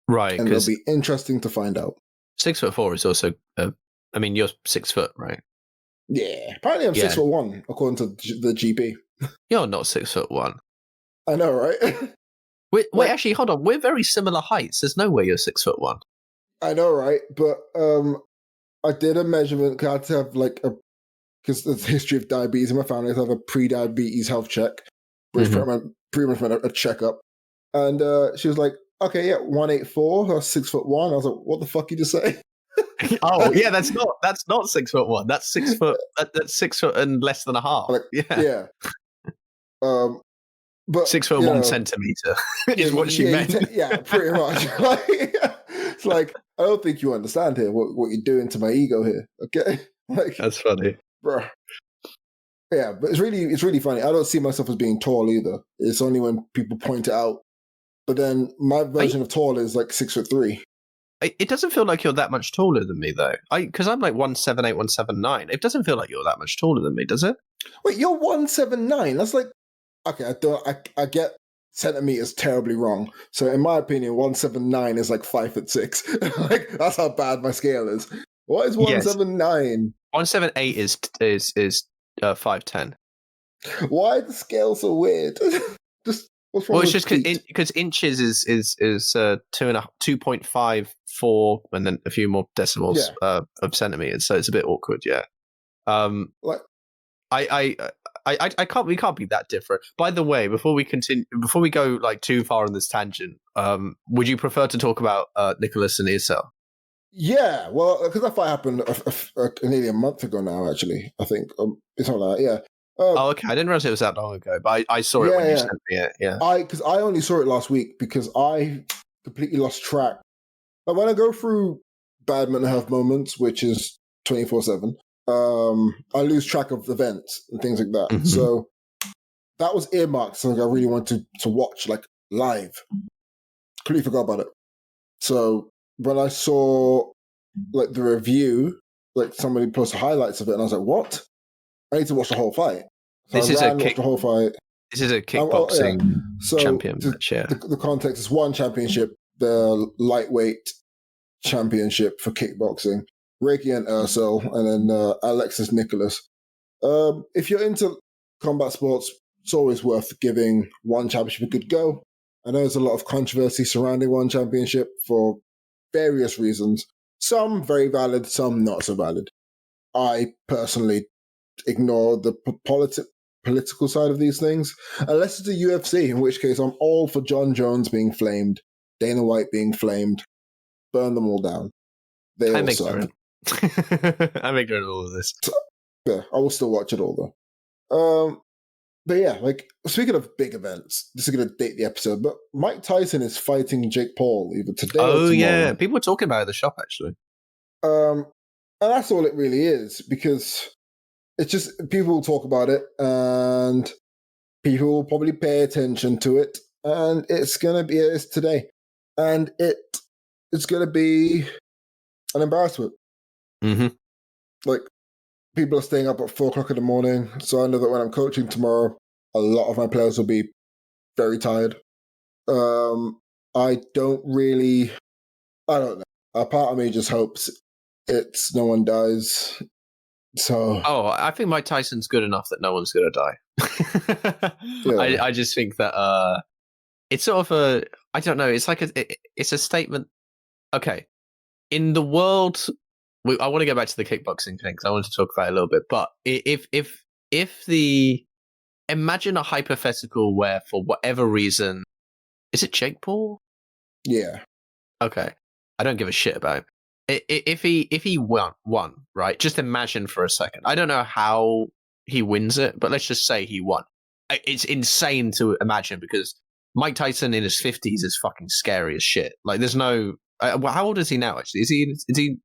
Right, And it'll because be interesting to find out. 6'4" is also. I mean, you're 6 foot, right? Yeah, apparently I'm Yeah. 6'1", according to the GP. You're not 6'1". I know, right? Wait, Like- actually, hold on. We're very similar heights. There's no way you're 6'1". I know, right? But I did a measurement. 'Cause I had to have like because there's a history of diabetes in my family. I had to have a pre-diabetes health check, which pretty much meant a checkup. And she was like, "Okay, yeah, 184, that's 6'1". I was like, "What the fuck you just say?" Oh yeah, that's not 6'1". That's 6 foot. That's 6 foot and less than a half. Like, yeah. But 6'1" centimeter is what she meant. Yeah, pretty much. It's like, I don't think you understand here what you're doing to my ego here. Okay, like That's funny. bruh. Yeah, but it's really funny. I don't see myself as being tall either. It's only when people point it out. But then my version of tall is like 6'3". It doesn't feel like you're that much taller than me though. Because I'm like 178, 179. It doesn't feel like you're that much taller than me, does it? Wait, you're 179. That's like, okay. I get centimeters terribly wrong. So in my opinion, 179 is like 5'6". Like that's how bad my scale is. What is 179? 178 is 5'10". Why is the scale so weird? Just what's wrong? Well, it's with just feet? because inches is 2.54, and then a few more decimals of centimeters. So it's a bit awkward. Yeah. Like, I can't. We can't be that different. By the way, before we go like too far on this tangent, would you prefer to talk about Nicholas and Isel? yeah, well, because that fight happened nearly a month ago now. Actually, I think it's not like that. Yeah. Oh, okay. I didn't realize it was that long ago, but I saw it when you sent me it. Yeah. Because I only saw it last week because I completely lost track. Like when I go through bad mental health moments, which is 24/7, I lose track of events and things like that. Mhm. So that was earmarked something I really wanted to watch like live. Completely forgot about it. So when I saw like the review, like somebody posted highlights of it, and I was like, "What? I need to watch the whole fight." So This is watched the whole fight. This is a kickboxing So champion match. Yeah. The context is one championship, the lightweight championship for kickboxing. Reiki and Ursel, and then Alexis Nicholas. If you're into combat sports, it's always worth giving one championship a good go. I know there's a lot of controversy surrounding one championship for various reasons. Some very valid, some not so valid. I personally ignore the political side of these things, unless it's the UFC, in which case I'm all for John Jones being flamed, Dana White being flamed, burn them all down. They all suck. I'm ignorant of all of this. Yeah, I will still watch it all though. But yeah, like speaking of big events, this is going to date the episode, but Mike Tyson is fighting Jake Paul either today or tomorrow. Yeah, people were talking about it at the shop actually. And that's all it really is, because it's just people will talk about it and people will probably pay attention to it, and it's today, and it's gonna be an embarrassment. Mm-hmm. Like, people are staying up at 4:00 in the morning, so I know that when I'm coaching tomorrow, a lot of my players will be very tired. I don't know. A part of me just hopes no one dies. So I think Mike Tyson's good enough that no one's going to die. Yeah. I just think that it's sort of I don't know. It's like it's a statement. Okay, in the world, I want to go back to the kickboxing thing because I want to talk about it a little bit. But imagine a hypothetical where for whatever reason, is it Jake Paul? Yeah. Okay, I don't give a shit about him. If he won, right? Just imagine for a second. I don't know how he wins it, but let's just say he won. It's insane to imagine because Mike Tyson in his 50s is fucking scary as shit. Like, there's no. How old is he now? Actually, is he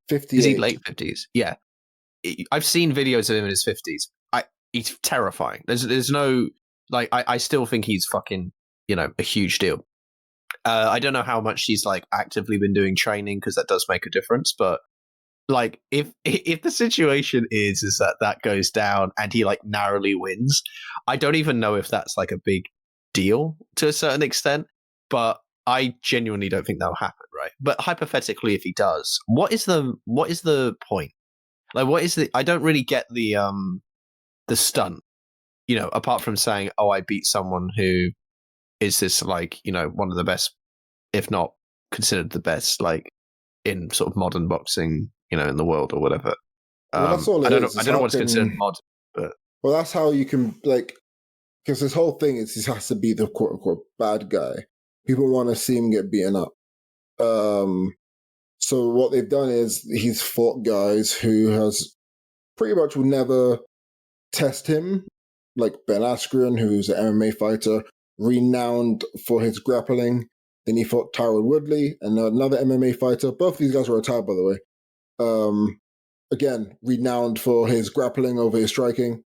58? Is he late 50s? Yeah, I've seen videos of him in his 50s. He's terrifying. There's no like. I still think he's fucking a huge deal. I don't know how much he's like actively been doing training because that does make a difference. But like if the situation is that goes down and he like narrowly wins, I don't even know if that's like a big deal to a certain extent, but I genuinely don't think that'll happen, right? But hypothetically, if he does, what is the point? Like, what is the? I don't really get the stunt, apart from saying, "Oh, I beat someone who is this like one of the best, if not considered the best, like in sort of modern boxing, in the world or whatever." Well, that's all I it don't know. is. I don't know what's considered modern, but Well, that's how you can like, because this whole thing is he has to be the quote unquote bad guy. People want to see him get beaten up. So what they've done is he's fought guys who has pretty much will never test him, like Ben Askren, who's an MMA fighter, renowned for his grappling. Then he fought Tyron Woodley, and another MMA fighter. Both of these guys were retired, by the way. Again, renowned for his grappling over his striking.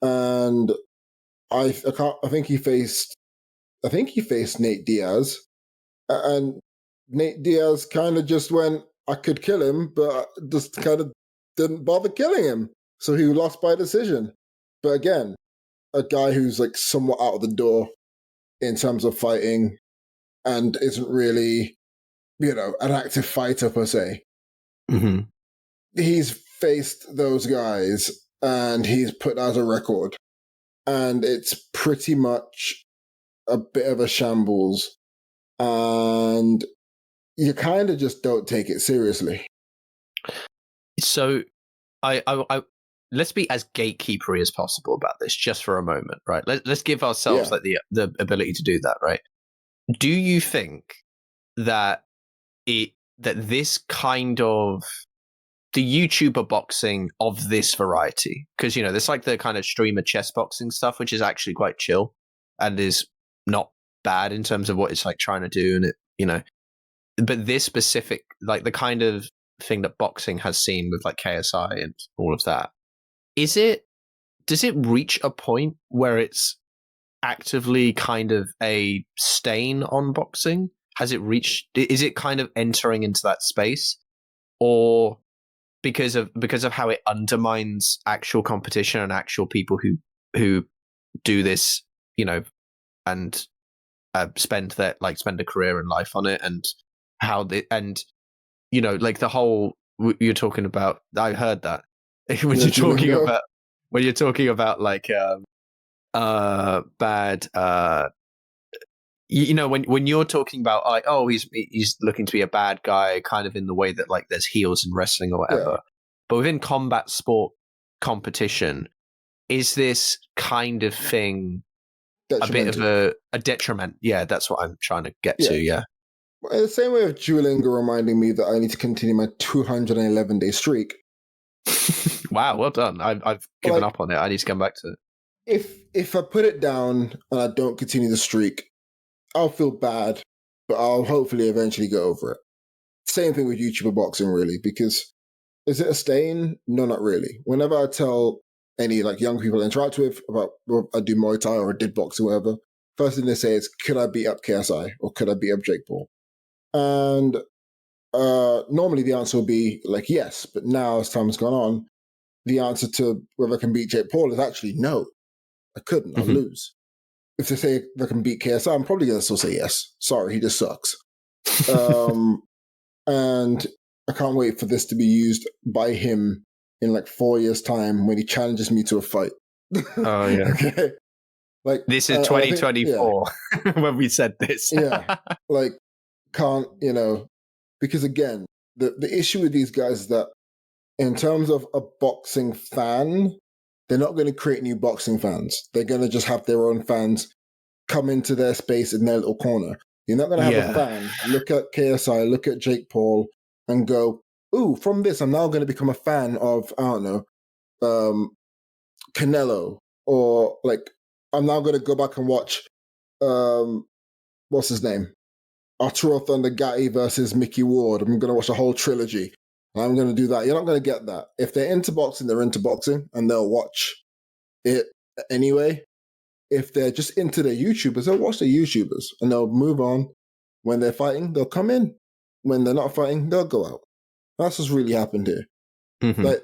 And I think he faced Nate Diaz, and Nate Diaz kind of just went, I could kill him, but just kind of didn't bother killing him. So he lost by decision. But again, a guy who's like somewhat out of the door in terms of fighting and isn't really, an active fighter per se. mm-hmm. He's faced those guys and he's put as a record. And it's pretty much a bit of a shambles. And you kind of just don't take it seriously. So I let's be as gatekeepery as possible about this just for a moment, right? Let's give ourselves like the ability to do that, right? Do you think that this kind of the YouTuber boxing of this variety, because there's like the kind of streamer chess boxing stuff, which is actually quite chill and is not bad in terms of what it's like trying to do, and it, but this specific, like the kind of thing that boxing has seen with like KSI and all of that, does it reach a point where it's actively kind of a stain on boxing? Is it kind of entering into that space, or because of how it undermines actual competition and actual people who do this, and spend a career and life on it, and how like the whole you're talking about. I heard that when you're talking about like bad when you're talking about like, oh, he's looking to be a bad guy, kind of in the way that like there's heels in wrestling or whatever, but within combat sport competition, is this kind of thing a bit of a detriment? Yeah, that's what I'm trying to get to. Yeah. In the same way of Duolingo reminding me that I need to continue my 211-day streak. Wow, well done. I've given up on it. I need to come back to it. If I put it down and I don't continue the streak, I'll feel bad, but I'll hopefully eventually get over it. Same thing with YouTuber boxing, really, because is it a stain? No, not really. Whenever I tell any like young people I interact with about I do Muay Thai or I did boxing, whatever, first thing they say is, could I beat up KSI or could I beat up Jake Paul? And normally the answer will be like, yes, but now as time has gone on, the answer to whether I can beat Jake Paul is actually no, I couldn't, I'll lose. If they say they can beat KSI, I'm probably going to still say yes. Sorry, he just sucks. And I can't wait for this to be used by him in like 4 years' time when he challenges me to a fight. Oh yeah. Okay. Like this is 2024 when we said this. Yeah. Like can't, because again, the issue with these guys is that in terms of a boxing fan, they're not going to create new boxing fans. They're going to just have their own fans come into their space in their little corner. You're not going to have a fan look at KSI, look at Jake Paul, and go, ooh, from this, I'm now going to become a fan of, I don't know, Canelo. Or, like, I'm now going to go back and watch, what's his name? Arturo Thunder Gatti versus Mickey Ward. I'm going to watch a whole trilogy. I'm going to do that. You're not going to get that. If they're into boxing, they're into boxing, and they'll watch it anyway. If they're just into their YouTubers, they'll watch their YouTubers, and they'll move on. When they're fighting, they'll come in. When they're not fighting, they'll go out. That's what's really happened here. Mhm. Like,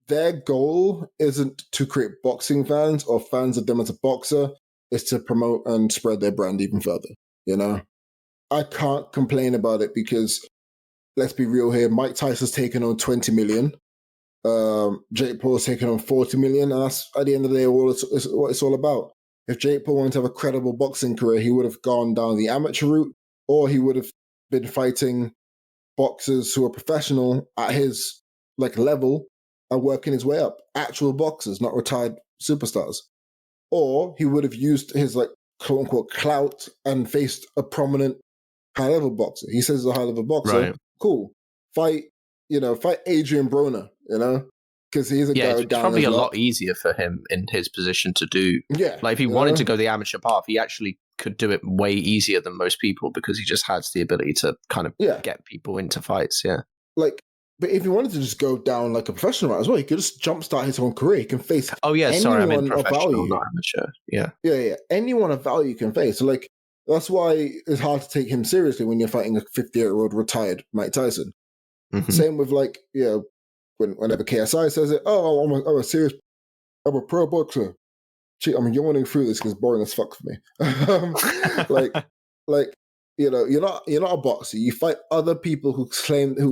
their goal isn't to create boxing fans or fans of them as a boxer. It's to promote and spread their brand even further. You know, I can't complain about it because let's be real here. Mike Tyson's taken on 20 million. Jake Paul's taken on 40 million, and that's at the end of the day what it's all about. If Jake Paul wanted to have a credible boxing career, he would have gone down the amateur route, or he would have been fighting boxers who are professional at his like level and working his way up. Actual boxers, not retired superstars. Or he would have used his like quote unquote clout and faced a prominent high level boxer. He says he's a high level boxer. Right. Cool. Fight Adrian Broner, because he's a Yeah, guy it's down probably his a luck. lot easier for him in his position to do. Yeah. Like if he wanted to go the amateur path, he actually could do it way easier than most people because he just has the ability to kind of get people into fights. Yeah. Like, but if he wanted to just go down like a professional route as well, he could just jumpstart his own career. He can face Sorry, I meant anyone of professional, value. not amateur. Yeah. Yeah. Anyone of value can face. So like, that's why it's hard to take him seriously when you're fighting a 58-year-old retired Mike Tyson. Mhm. Same with like, whenever KSI says it, I'm a pro boxer. Gee, I'm yawning through this because it's boring as fuck for me. You're not a boxer. You fight other people who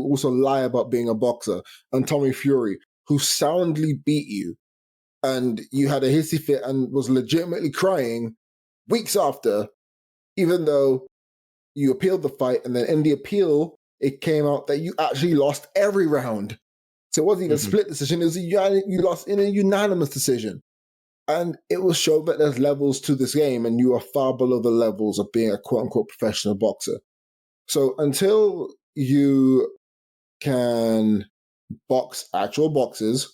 also lie about being a boxer. And Tommy Fury, who soundly beat you, and you had a hissy fit and was legitimately crying weeks after, even though you appealed the fight, and then in the appeal, it came out that you actually lost every round. So it wasn't even a split decision. It was you lost in a unanimous decision. And it will show that there's levels to this game, and you are far below the levels of being a quote-unquote professional boxer. So until you can box actual boxers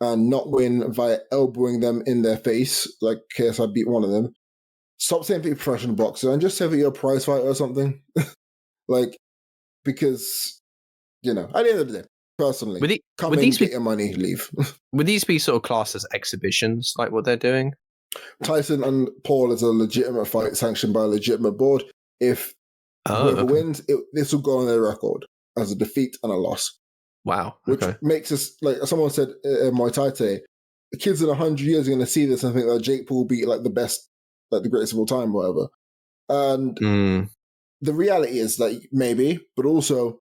and not win via elbowing them in their face, like KSI beat one of them, stop saying that you're a professional boxer and just say that you're a prize fighter or something. Because, at the end of the day, personally, come in, get your money, leave. Would these be sort of classed as exhibitions, like what they're doing? Tyson and Paul is a legitimate fight sanctioned by a legitimate board. If whoever wins, this will go on their record as a defeat and a loss. Wow. Which makes us, like someone said in Muay Thai today, the kids in 100 years are going to see this and think that Jake Paul will be like the best, like the greatest of all time, whatever. And the reality is that maybe, but also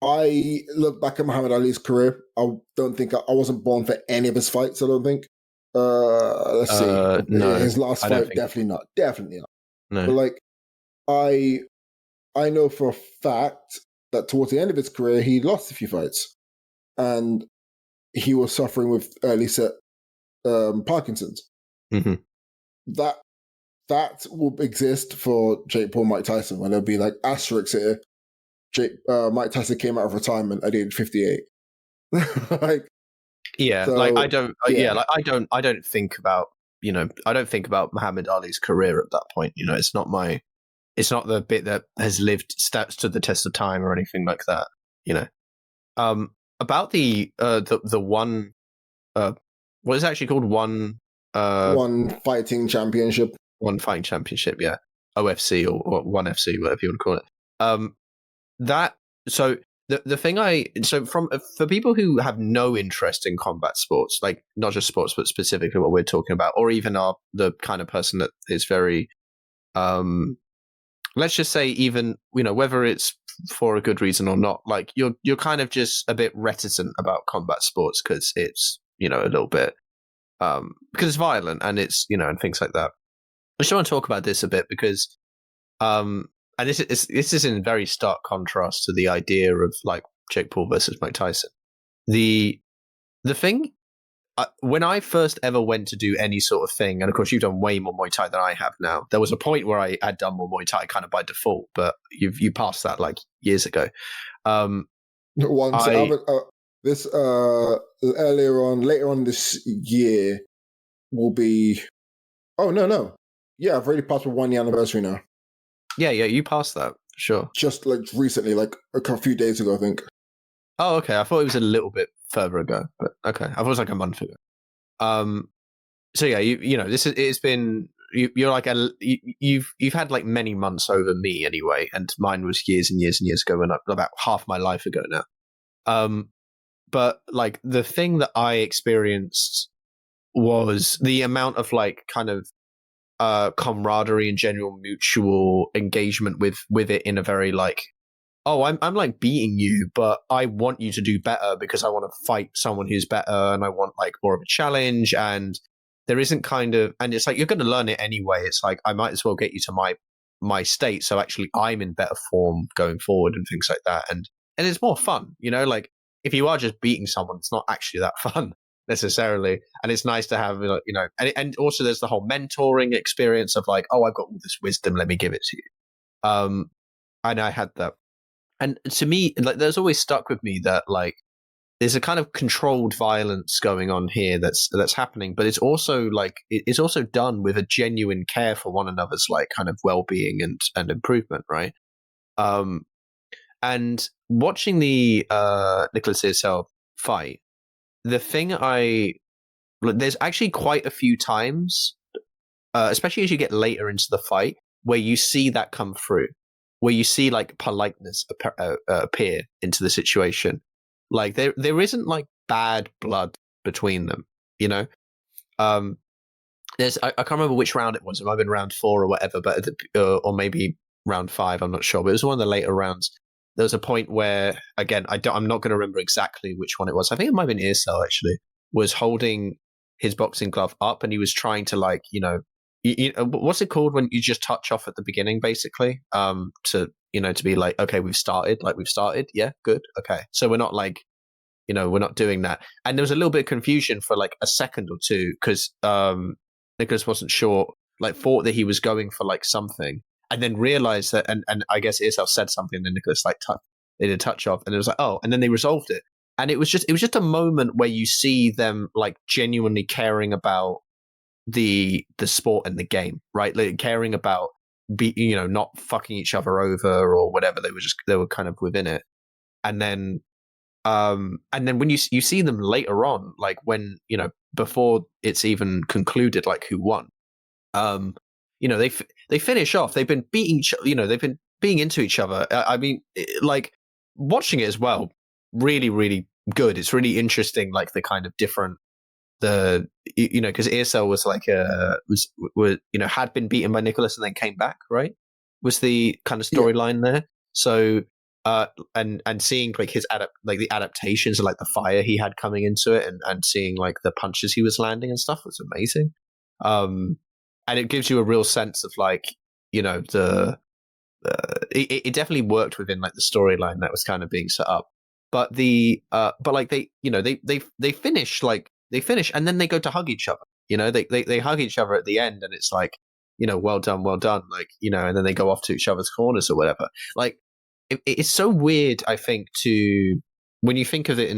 I look back at Muhammad Ali's career. I don't think I wasn't born for any of his fights. I don't think. Let's see. No, his last fight, definitely not. Definitely not. No. But like, I know for a fact that towards the end of his career, he lost a few fights, and he was suffering with early set Parkinson's. Mm-hmm. That will exist for Jake Paul, Mike Tyson, when there'll be like asterisks here. Mike Tyson came out of retirement at age 58. I don't think about Muhammad Ali's career at that point. It's not the bit that has stood the test of time or anything like that. About the one, what is it actually called? One fighting championship. One fighting championship, yeah. OFC or One FC, whatever you want to call it. For people who have no interest in combat sports, like not just sports, but specifically what we're talking about, or even are the kind of person that is very, let's just say even, whether it's for a good reason or not, like you're kind of just a bit reticent about combat sports because it's, a little bit, because it's violent and it's, and things like that. I just want to talk about this a bit because, and this is in very stark contrast to the idea of like Jake Paul versus Mike Tyson. The thing, when I first ever went to do any sort of thing, and of course you've done way more Muay Thai than I have now. There was a point where I had done more Muay Thai kind of by default, but you passed that like years ago. This later on this year will be. Oh no. Yeah, I've already passed my 1 year anniversary now. Yeah, you passed that, sure. Just like recently, like a few days ago, I think. Oh, okay. I thought it was a little bit further ago, but okay. I thought it was like a month ago. So yeah, it's been you're like you've had like many months over me anyway, and mine was years and years and years ago, and about half my life ago now. but like the thing that I experienced was the amount of like kind of camaraderie and general mutual engagement with it in a very like, oh, I'm like beating you, but I want you to do better because I want to fight someone who's better and I want like more of a challenge. And there isn't kind of, and it's like, you're going to learn it anyway. It's like, I might as well get you to my state. So actually I'm in better form going forward and things like that. And it's more fun, you know, like if you are just beating someone, it's not actually that fun necessarily. And it's nice to have, you know, and also there's the whole mentoring experience of like, oh, I've got all this wisdom. Let me give it to you. And I had that. And to me, like, there's always stuck with me that like there's a kind of controlled violence going on here that's happening, but it's also like it's also done with a genuine care for one another's like kind of well-being and improvement, right? And watching the Nicholas Irsel fight, the thing there's actually quite a few times, especially as you get later into the fight, where you see that come through, where you see like politeness appear into the situation. Like there isn't like bad blood between them, you know. There's I can't remember which round it was. It might have been round 4 or whatever, but or maybe round 5. I'm not sure, but it was one of the later rounds. There was a point where, again, I'm not going to remember exactly which one it was. I think it might have been Earcell actually was holding his boxing glove up, and he was trying to like, you know, what's it called when you just touch off at the beginning, basically, to be like, okay, we've started, yeah, good, okay, so we're not like, you know, we're not doing that. And there was a little bit of confusion for like a second or two because Nicholas wasn't sure, like thought that he was going for like something, and then realized that, and I guess Isel said something, and then Nicholas like they did a touch off, and it was like, oh, and then they resolved it, and it was just a moment where you see them like genuinely caring about the sport and the game, right? Like caring about not fucking each other over or whatever. They were kind of within it. And then when you see them later on, like when, you know, before it's even concluded like who won, you know, they finish off. They've been beating they've been being into each other. I mean, like watching it as well, really, really good. It's really interesting, like the kind of different because Earcell was like had been beaten by Nicholas and then came back, right? Was the kind of storyline there. So and seeing like the adaptations of like the fire he had coming into it, and seeing like the punches he was landing and stuff was amazing. And it gives you a real sense of like, you know, it definitely worked within like the storyline that was kind of being set up. But but like they finish and then they go to hug each other. You know, they hug each other at the end, and it's like, you know, well done, like, you know, and then they go off to each other's corners or whatever. Like it's so weird, I think, to when you think of it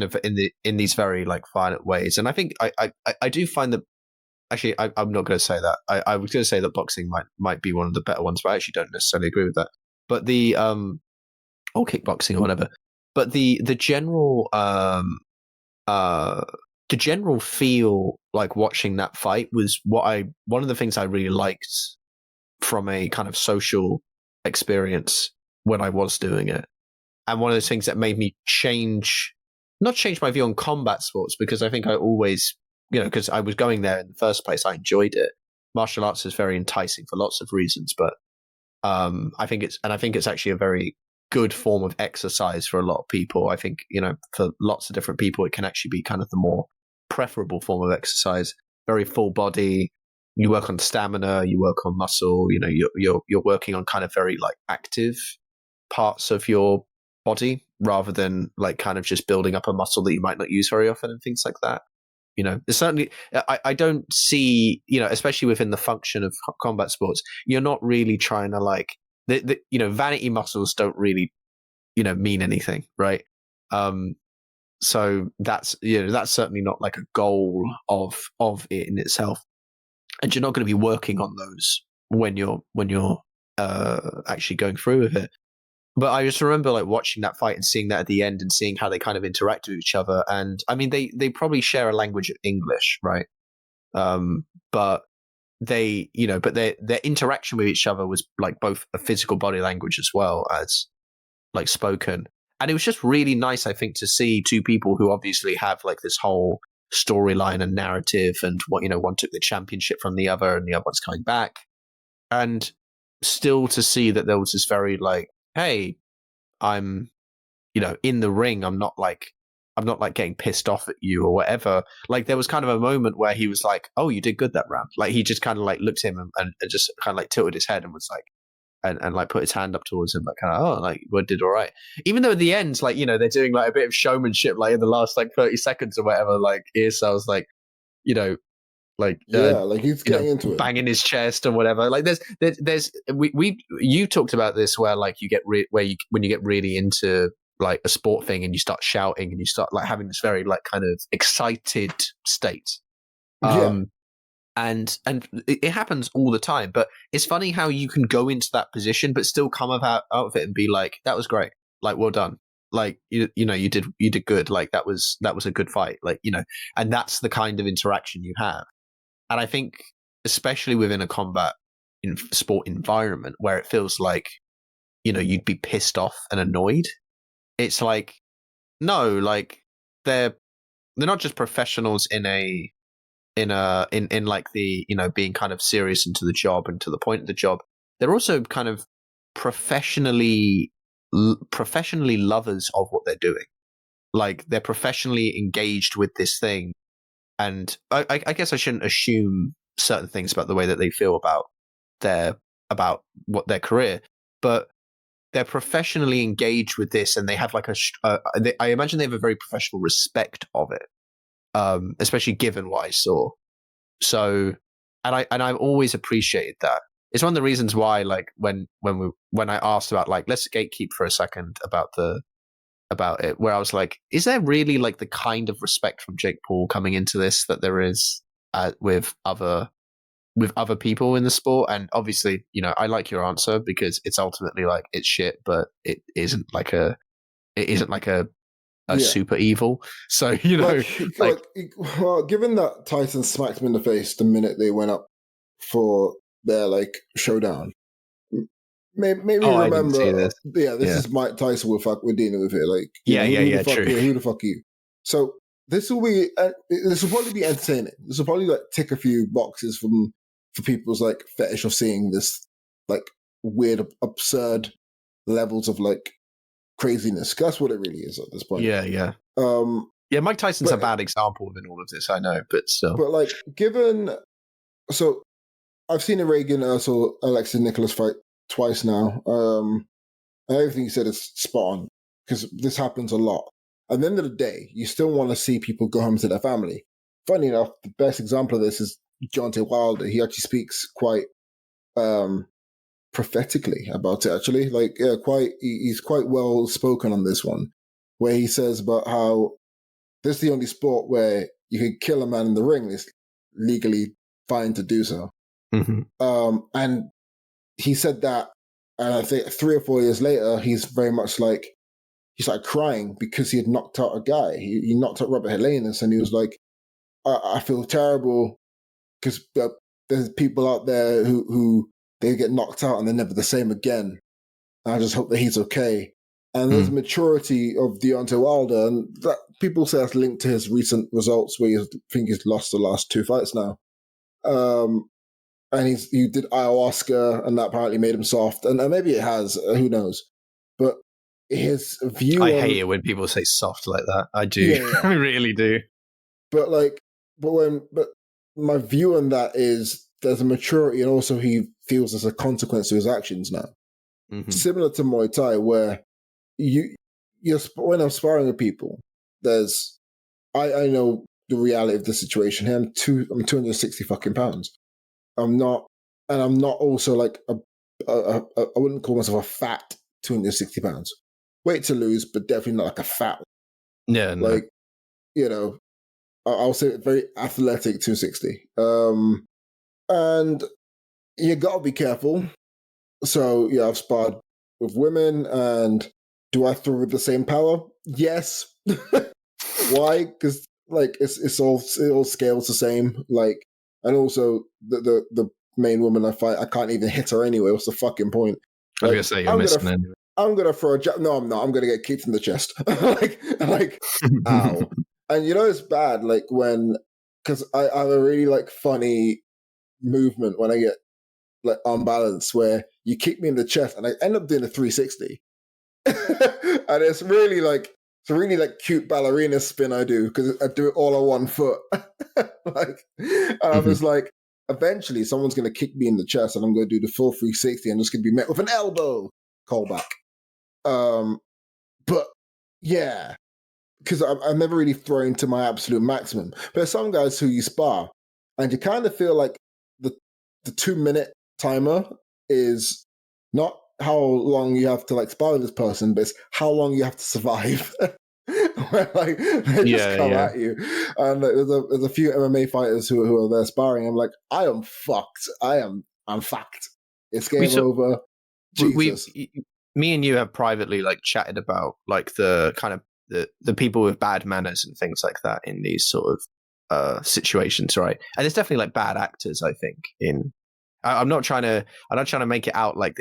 in these very like violent ways. And I think I do find that actually I'm not going to say that. I was going to say that boxing might be one of the better ones, but I actually don't necessarily agree with that. But the or kickboxing or whatever. But the general feel like watching that fight was one of the things I really liked from a kind of social experience when I was doing it. And one of those things that made me not change my view on combat sports, because I think I always, you know, because I was going there in the first place, I enjoyed it. Martial arts is very enticing for lots of reasons, but I think it's actually a very good form of exercise for a lot of people. I think, you know, for lots of different people, it can actually be kind of the more preferable form of exercise. Very full body. You work on stamina. You work on muscle. You know, you're working on kind of very like active parts of your body rather than like kind of just building up a muscle that you might not use very often and things like that. You know, certainly I don't see, you know, especially within the function of combat sports, you're not really trying to like you know, vanity muscles don't really, you know, mean anything, right? So that's, you know, that's certainly not like a goal of it in itself, and you're not going to be working on those when you're actually going through with it. But I just remember like watching that fight and seeing that at the end and seeing how they kind of interact with each other. And I mean, they probably share a language of English, right? But they, you know, but their interaction with each other was like both a physical body language as well as like spoken. And it was just really nice, I think, to see two people who obviously have like this whole storyline and narrative, and what, you know, one took the championship from the other and the other one's coming back. And still to see that there was this very like, hey, I'm, you know, in the ring, I'm not like getting pissed off at you or whatever. Like there was kind of a moment where he was like, oh, you did good that round. Like he just kind of like looked at him and just kind of like tilted his head and was like, and like put his hand up towards him, like kind of, oh, like we did all right. Even though at the end, like, you know, they're doing like a bit of showmanship, like in the last like 30 seconds or whatever, like Earcel's like, you know, like like he's getting into it, banging his chest or whatever. Like there's you talked about this where like you get when you get really into like a sport thing and you start shouting and you start like having this very like kind of excited state. And it happens all the time, but it's funny how you can go into that position but still come out of it and be like, that was great, like well done, like you know you did good, like that was a good fight, like, you know. And that's the kind of interaction you have. And I think especially within a combat sport environment where it feels like, you know, you'd be pissed off and annoyed, it's like, no, like they're not just professionals in like the, you know, being kind of serious into the job and to the point of the job. They're also kind of professionally lovers of what they're doing. Like they're professionally engaged with this thing. And I guess I shouldn't assume certain things about the way that they feel about what their career, but they're professionally engaged with this, and they have like I imagine they have a very professional respect of it. Especially given what I saw. So, and I've always appreciated that. It's one of the reasons why, like, when I asked about, like, let's gatekeep for a second about it, where I was like, is there really like the kind of respect from Jake Paul coming into this that there is with other people in the sport? And obviously, you know, I like your answer because it's ultimately like it's shit, but it isn't like a super evil. So, you know, well, given that Tyson smacked him in the face the minute they went up for their like showdown, maybe remember. I didn't see this. This is Mike Tyson. We're dealing with here. Like, who the fuck are you? So this will probably be entertaining. This will probably like tick a few boxes for people's like fetish of seeing this like weird, absurd levels of like craziness. That's what it really is at this point. Yeah. Mike Tyson's a bad example in all of this, I know, but still. But like, so I've seen a Reagan Alexis Nicholas fight twice now. And everything you said is spot on, because this happens a lot. At the end of the day, you still want to see people go home to their family. Funny enough, the best example of this is Deontay Wilder. He actually speaks quite prophetically about it, actually. Like, he's quite well spoken on this one, where he says about how this is the only sport where you can kill a man in the ring. It's legally fine to do so. Mm-hmm. And he said that, and I think 3 or 4 years later, he's very much like, he started crying because he had knocked out a guy. He knocked out Robert Helenius, and he was like, I feel terrible because there's people out there who they get knocked out and they're never the same again. And I just hope that he's okay. And there's a maturity of Deontay Wilder, and that people say that's linked to his recent results, where I think he's lost the last 2 fights now. And he did ayahuasca, and that apparently made him soft. And maybe it has, who knows? But his view. I hate it when people say soft like that. I do. Yeah. I really do. But my view on that is there's a maturity, and also he feels there's a consequence to his actions now. Mm-hmm. Similar to Muay Thai, where when I'm sparring with people, I know the reality of the situation here. I'm 260 fucking pounds. I'm not also like I wouldn't call myself a fat 260 pounds. Weight to lose, but definitely not like a fat. Yeah, no. Like, you know, I'll say very athletic 260. And you gotta be careful. So yeah, I've sparred with women, and do I throw with the same power? Yes. Why? Because like it all scales the same. Like, and also the main woman I fight, I can't even hit her anyway. What's the fucking point? I was gonna say you're missing anyway. I'm gonna throw a jab. No, I'm not. I'm gonna get kicked in the chest. like, ow. And it's bad. Like because I have a really like funny movement when I get like unbalanced, where you kick me in the chest, and I end up doing a 360, and it's really like cute ballerina spin I do, because I do it all on one foot. And I was like, eventually someone's gonna kick me in the chest, and I'm gonna do the full 360, and just gonna be met with an elbow callback. But yeah, because I've never really thrown to my absolute maximum. But there's some guys who you spar, and you kind of feel like the 2-minute timer is not how long you have to like spar with this person, but it's how long you have to survive. Where like they just come at you, and there's a few MMA fighters who are there sparring. I'm like, I am fucked. I'm fucked. It's game over. Jesus. Me and you have privately like chatted about like the kind of the people with bad manners and things like that in these sort of situations, right? And it's definitely like bad actors, I think. I'm not trying to make it out like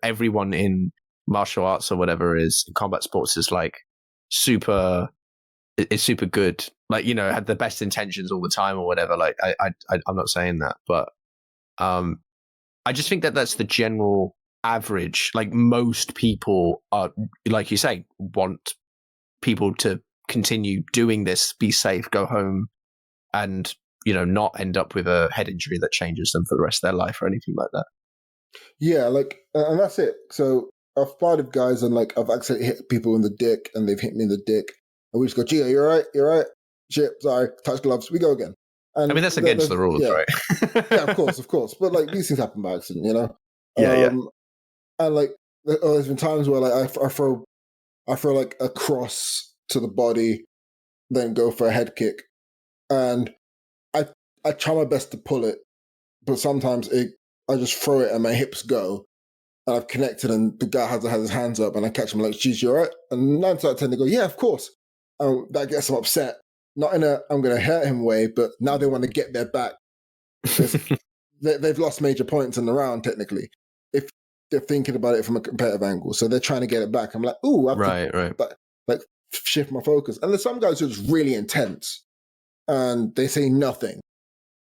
everyone in martial arts or whatever is combat sports is like super good, like had the best intentions all the time or whatever. Like I'm not saying that, but I just think that that's the general average. Like most people are, like you say, want people to continue doing this, be safe, go home, and not end up with a head injury that changes them for the rest of their life or anything like that. Yeah, like, and that's it. So I've fought with guys, and like I've actually hit people in the dick, and they've hit me in the dick, and we just go, Gio, you're right, shit, sorry, touch gloves, we go again. And I mean, that's against the rules, right? Yeah, of course. But like these things happen by accident, Yeah. And like there's been times where like I throw like a cross to the body, then go for a head kick, and I try my best to pull it, but sometimes I just throw it and my hips go, and I've connected, and the guy has his hands up, and I catch him like, geez, you all right? And 9 out of 10 they go, yeah, of course. That gets them upset. Not in a I'm going to hurt him way, but now they want to get their back. They've lost major points in the round, technically, if they're thinking about it from a competitive angle. So they're trying to get it back. I'm like, ooh, right. Like shift my focus. And there's some guys who are just really intense, and they say nothing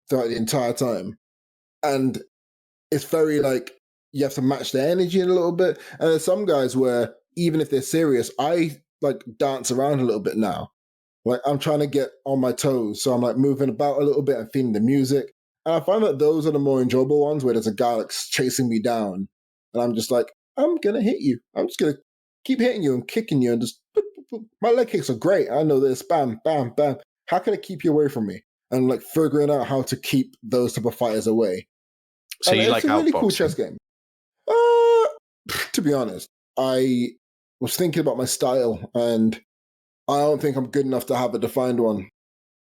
throughout the entire time. And it's very like, you have to match their energy in a little bit. And there's some guys where even if they're serious, I like dance around a little bit now. Like I'm trying to get on my toes. So I'm like moving about a little bit and feeling the music. And I find that those are the more enjoyable ones, where there's a guy like chasing me down, and I'm just like, I'm going to hit you. I'm just going to keep hitting you and kicking you, and just, my leg kicks are great. I know this, bam, bam, bam. How can I keep you away from me? And like figuring out how to keep those type of fighters away. So and you like it's a really outboxing? Cool chess game. To be honest, I was thinking about my style, and I don't think I'm good enough to have a defined one,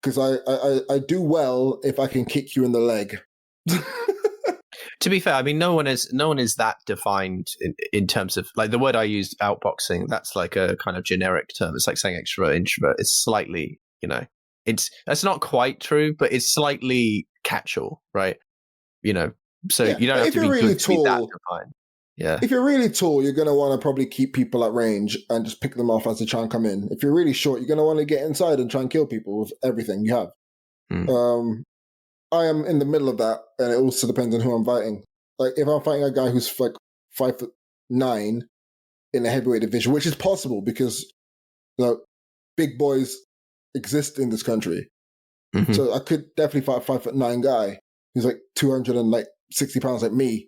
because I do well if I can kick you in the leg. To be fair, I mean, no one is that defined in terms of like the word I used, outboxing. That's like a kind of generic term. It's like saying extrovert, introvert. It's slightly, that's not quite true, but it's slightly catch-all, right? So you don't have to be really good to be that defined. Yeah. If you're really tall, you're going to want to probably keep people at range and just pick them off as they try and come in. If you're really short, you're going to want to get inside and try and kill people with everything you have. I am in the middle of that, and it also depends on who I'm fighting. Like if I'm fighting a guy who's like 5'9" in the heavyweight division, which is possible because big boys exist in this country. Mm-hmm. So I could definitely fight a 5'9" guy who's like 260 pounds like me.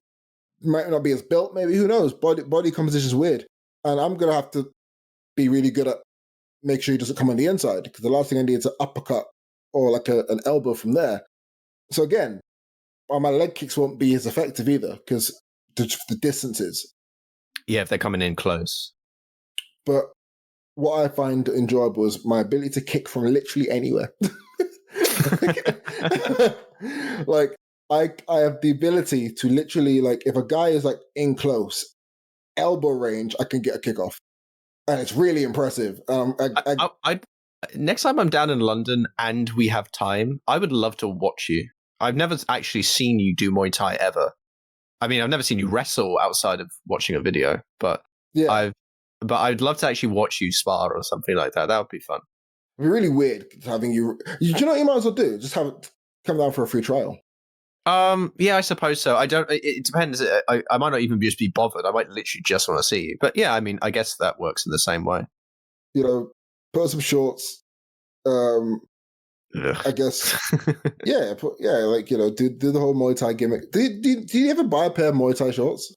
Might not be as built, maybe, who knows? Body composition is weird. And I'm going to have to be really good at make sure he doesn't come on the inside, because the last thing I need is an uppercut or like an elbow from there. So again, my leg kicks won't be as effective either, because the distances. Yeah, if they're coming in close. But what I find enjoyable is my ability to kick from literally anywhere. Like, I have the ability to literally, like, if a guy is like in close, elbow range, I can get a kick off. And it's really impressive. Next time I'm down in London and we have time, I would love to watch you. I've never actually seen you do Muay Thai ever. I mean, I've never seen you wrestle outside of watching a video, but Yeah, But I'd love to actually watch you spar or something like that. That would be fun. it'd be really weird having you. Do you know what you might as well do? Just have it come down for a free trial. Yeah, I suppose so. I don't. It depends. I might not even just be bothered. I might literally just want to see you. But yeah, I mean, I guess that works in the same way. You know, put on some shorts. I guess. Yeah, like do the whole Muay Thai gimmick. Did you ever buy a pair of Muay Thai shorts?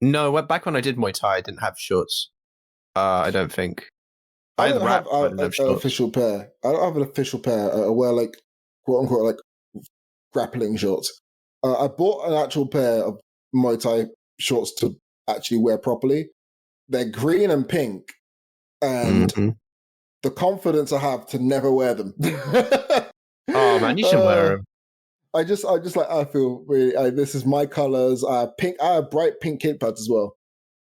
No. Back when I did Muay Thai, I didn't have shorts. I don't think. I I had don't have wrap, but I didn't have an shorts. official pair. I don't have an official pair. I wear like quote unquote like grappling shorts. I bought an actual pair of Muay Thai shorts to actually wear properly. They're green and pink, and Mhm. the confidence I have to never wear them. Oh man, you should wear them. I just like I feel really. This is my colors. I have pink. I have bright pink kid pads as well,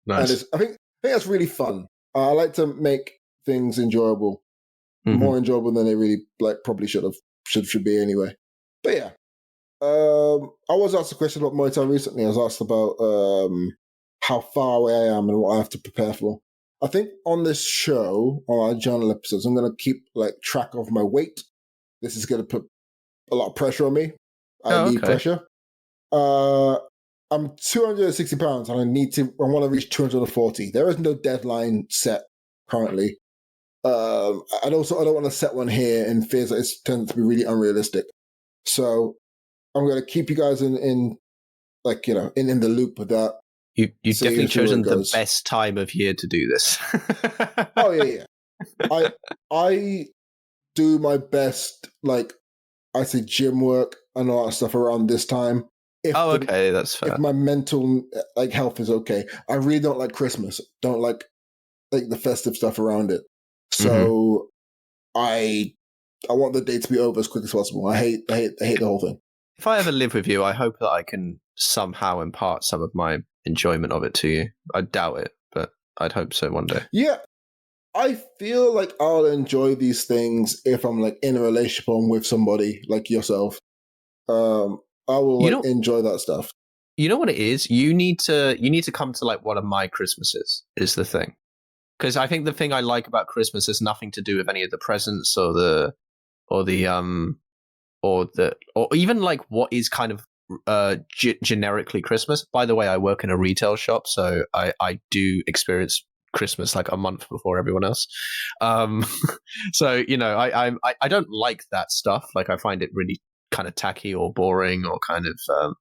and Nice. I think that's really fun. I like to make things enjoyable, Mhm. more enjoyable than they really like probably should be anyway. But yeah, I was asked a question about Muay Thai recently. I was asked about how far away I am and what I have to prepare for. I think on this show, on our journal episodes, I'm going to keep like track of my weight. This is going to put a lot of pressure on me. I Oh, need okay. pressure. I'm 260 pounds and I want to reach 240. There is no deadline set currently. And also I don't want to set one here in fears that it's tends to be really unrealistic. So I'm going to keep you guys in like, in the loop with that. You've See definitely where it chosen the goes. best time of year to do this. Oh yeah. I do my best, like I say gym work and all that stuff around this time. Oh, okay, that's If fair. my mental like health is okay. I really don't like Christmas. Don't like the festive stuff around it. So I want the day to be over as quick as possible. I hate the whole thing. If I ever live with you, I hope that I can somehow impart some of my enjoyment of it to you. I doubt it, but I'd hope so one day. Yeah, I feel like I'll enjoy these things if I'm like in a relationship or I'm with somebody like yourself. I will You like know, enjoy that stuff. you know what it is. You need to come to like one of my Christmases. Is the thing, because I think the thing I like about Christmas has nothing to do with any of the presents or the or even like what is kind of generically Christmas. By the way, I work in a retail shop, so I do experience Christmas like a month before everyone else. So I don't like that stuff. Like I find it really kind of tacky or boring or kind of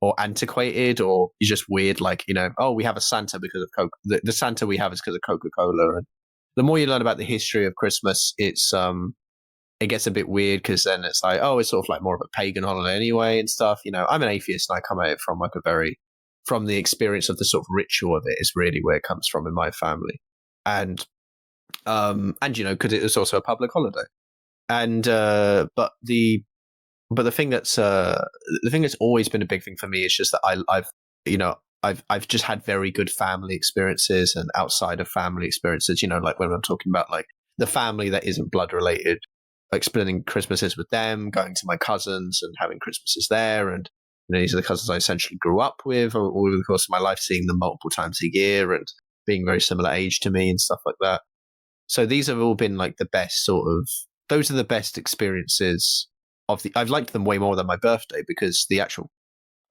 or antiquated or it's just weird. Like oh, we have a Santa because of Coke. The Santa we have is because of Coca-Cola. And the more you learn about the history of Christmas, it gets a bit weird because then it's like, oh, it's sort of like more of a pagan holiday anyway and stuff. I'm an atheist and I come at it from like from the experience of the sort of ritual of it is really where it comes from in my family. And because it is also a public holiday. And but the thing that's always been a big thing for me is just that I've just had very good family experiences and outside of family experiences, like when I'm talking about like the family that isn't blood related, like spending Christmases with them, going to my cousins and having Christmases there. And these are the cousins I essentially grew up with over the course of my life, seeing them multiple times a year and being very similar age to me and stuff like that. So these have all been like the best those are the best experiences I've liked them way more than my birthday because the actual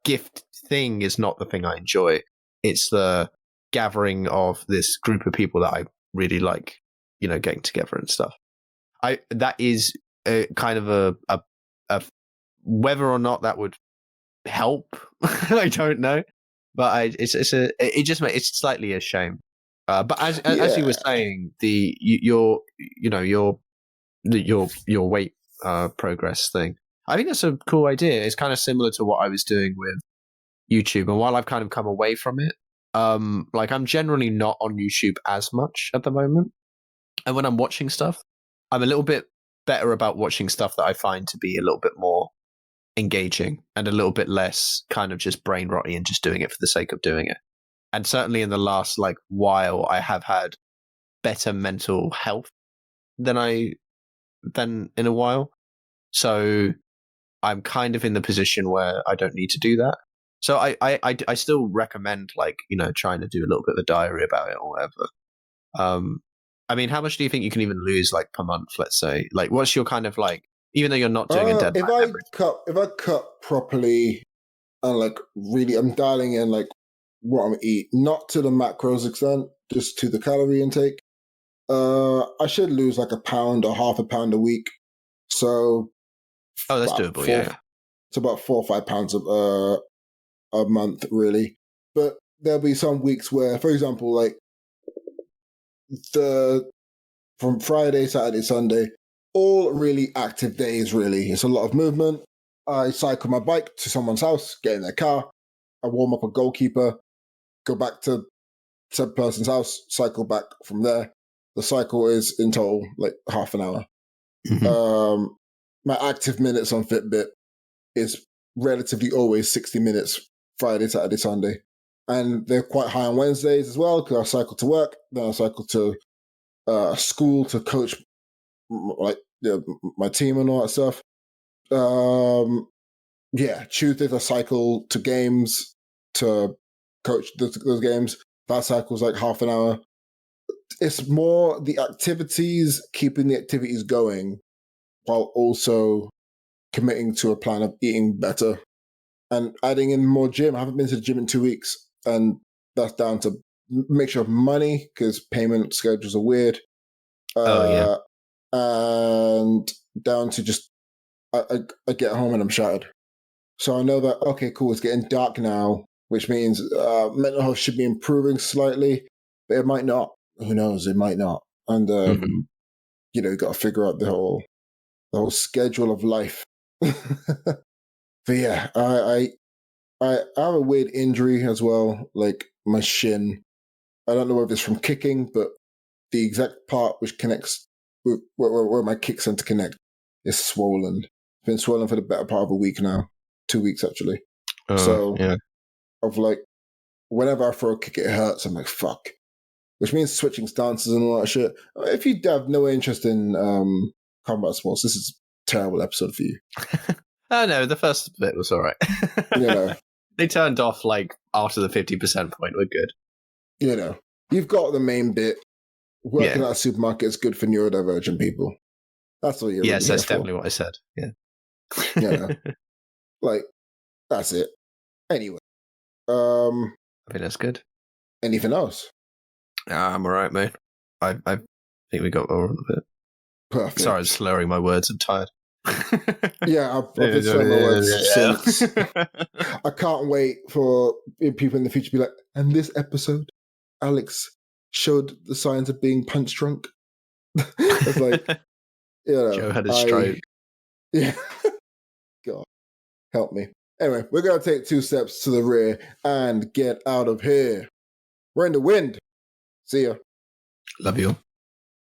gift thing is not the thing I enjoy. It's the gathering of this group of people that I really like, getting together and stuff. That is kind of a whether or not that would help, I don't know. But it's slightly a shame. But as you were Yeah, saying, your weight progress thing, I think that's a cool idea. It's kind of similar to what I was doing with YouTube, and while I've kind of come away from it, like I'm generally not on YouTube as much at the moment, and when I'm watching stuff, I'm a little bit better about watching stuff that I find to be a little bit more engaging and a little bit less kind of just brain rotty and just doing it for the sake of doing it. And certainly in the last like while, I have had better mental health than in a while. So I'm kind of in the position where I don't need to do that. So I still recommend, like, trying to do a little bit of a diary about it or whatever. I mean, how much do you think you can even lose, like, per month? Let's say, like, what's your kind of, like, even though you're not doing a deadline if I cut properly and like really, I'm dialing in like what I'm eating, not to the macros extent, just to the calorie intake. I should lose like a pound or half a pound a week. So Oh, that's doable. Yeah. It's about 4 or 5 pounds a month, really. But there'll be some weeks where, for example, like from Friday, Saturday, Sunday, all really active days. Really, it's a lot of movement. I cycle my bike to someone's house, get in their car, I warm up a goalkeeper, go back to said person's house, cycle back from there. The cycle is in total like half an hour. Mm-hmm. My active minutes on Fitbit is relatively always 60 minutes, Friday, Saturday, Sunday. And they're quite high on Wednesdays as well, because I cycle to work, then I cycle to school to coach like my team and all that stuff. Tuesdays I cycle to games to coach those games. That cycle's like half an hour. It's more the activities, keeping the activities going while also committing to a plan of eating better and adding in more gym. I haven't been to the gym in 2 weeks, and that's down to mixture of money because payment schedules are weird. And down to just I get home and I'm shattered. So I know that, okay, cool, it's getting dark now, which means mental health should be improving slightly, but it might not. Who knows? It might not. And you got to figure out the whole schedule of life. But yeah, I have a weird injury as well, like my shin. I don't know if it's from kicking, but the exact part which connects with where my kick center connect is swollen. It's been swollen for the better part of a week now, 2 weeks actually. Of like, whenever I throw a kick, it hurts. I'm like, fuck. Which means switching stances and all that shit. If you have no interest in combat sports, this is a terrible episode for you. Oh no, the first bit was all right. They turned off like after the 50% point. We're good. You've got the main bit. Working at a supermarket is good for neurodivergent people. That's what you're Yes, really that's here definitely for. what I said. Yeah. Like, that's it. Anyway. I think that's good. Anything else? I'm all right, mate. I think we got all of it. Perfect. Sorry, I'm slurring my words. I'm tired. Yeah, I've been slurring my words since. I can't wait for people in the future to be like, and this episode, Alex showed the signs of being punch drunk. It's like, Joe had a stroke. Yeah. God, help me. Anyway, we're going to take 2 steps to the rear and get out of here. We're in the wind. See ya. Love you.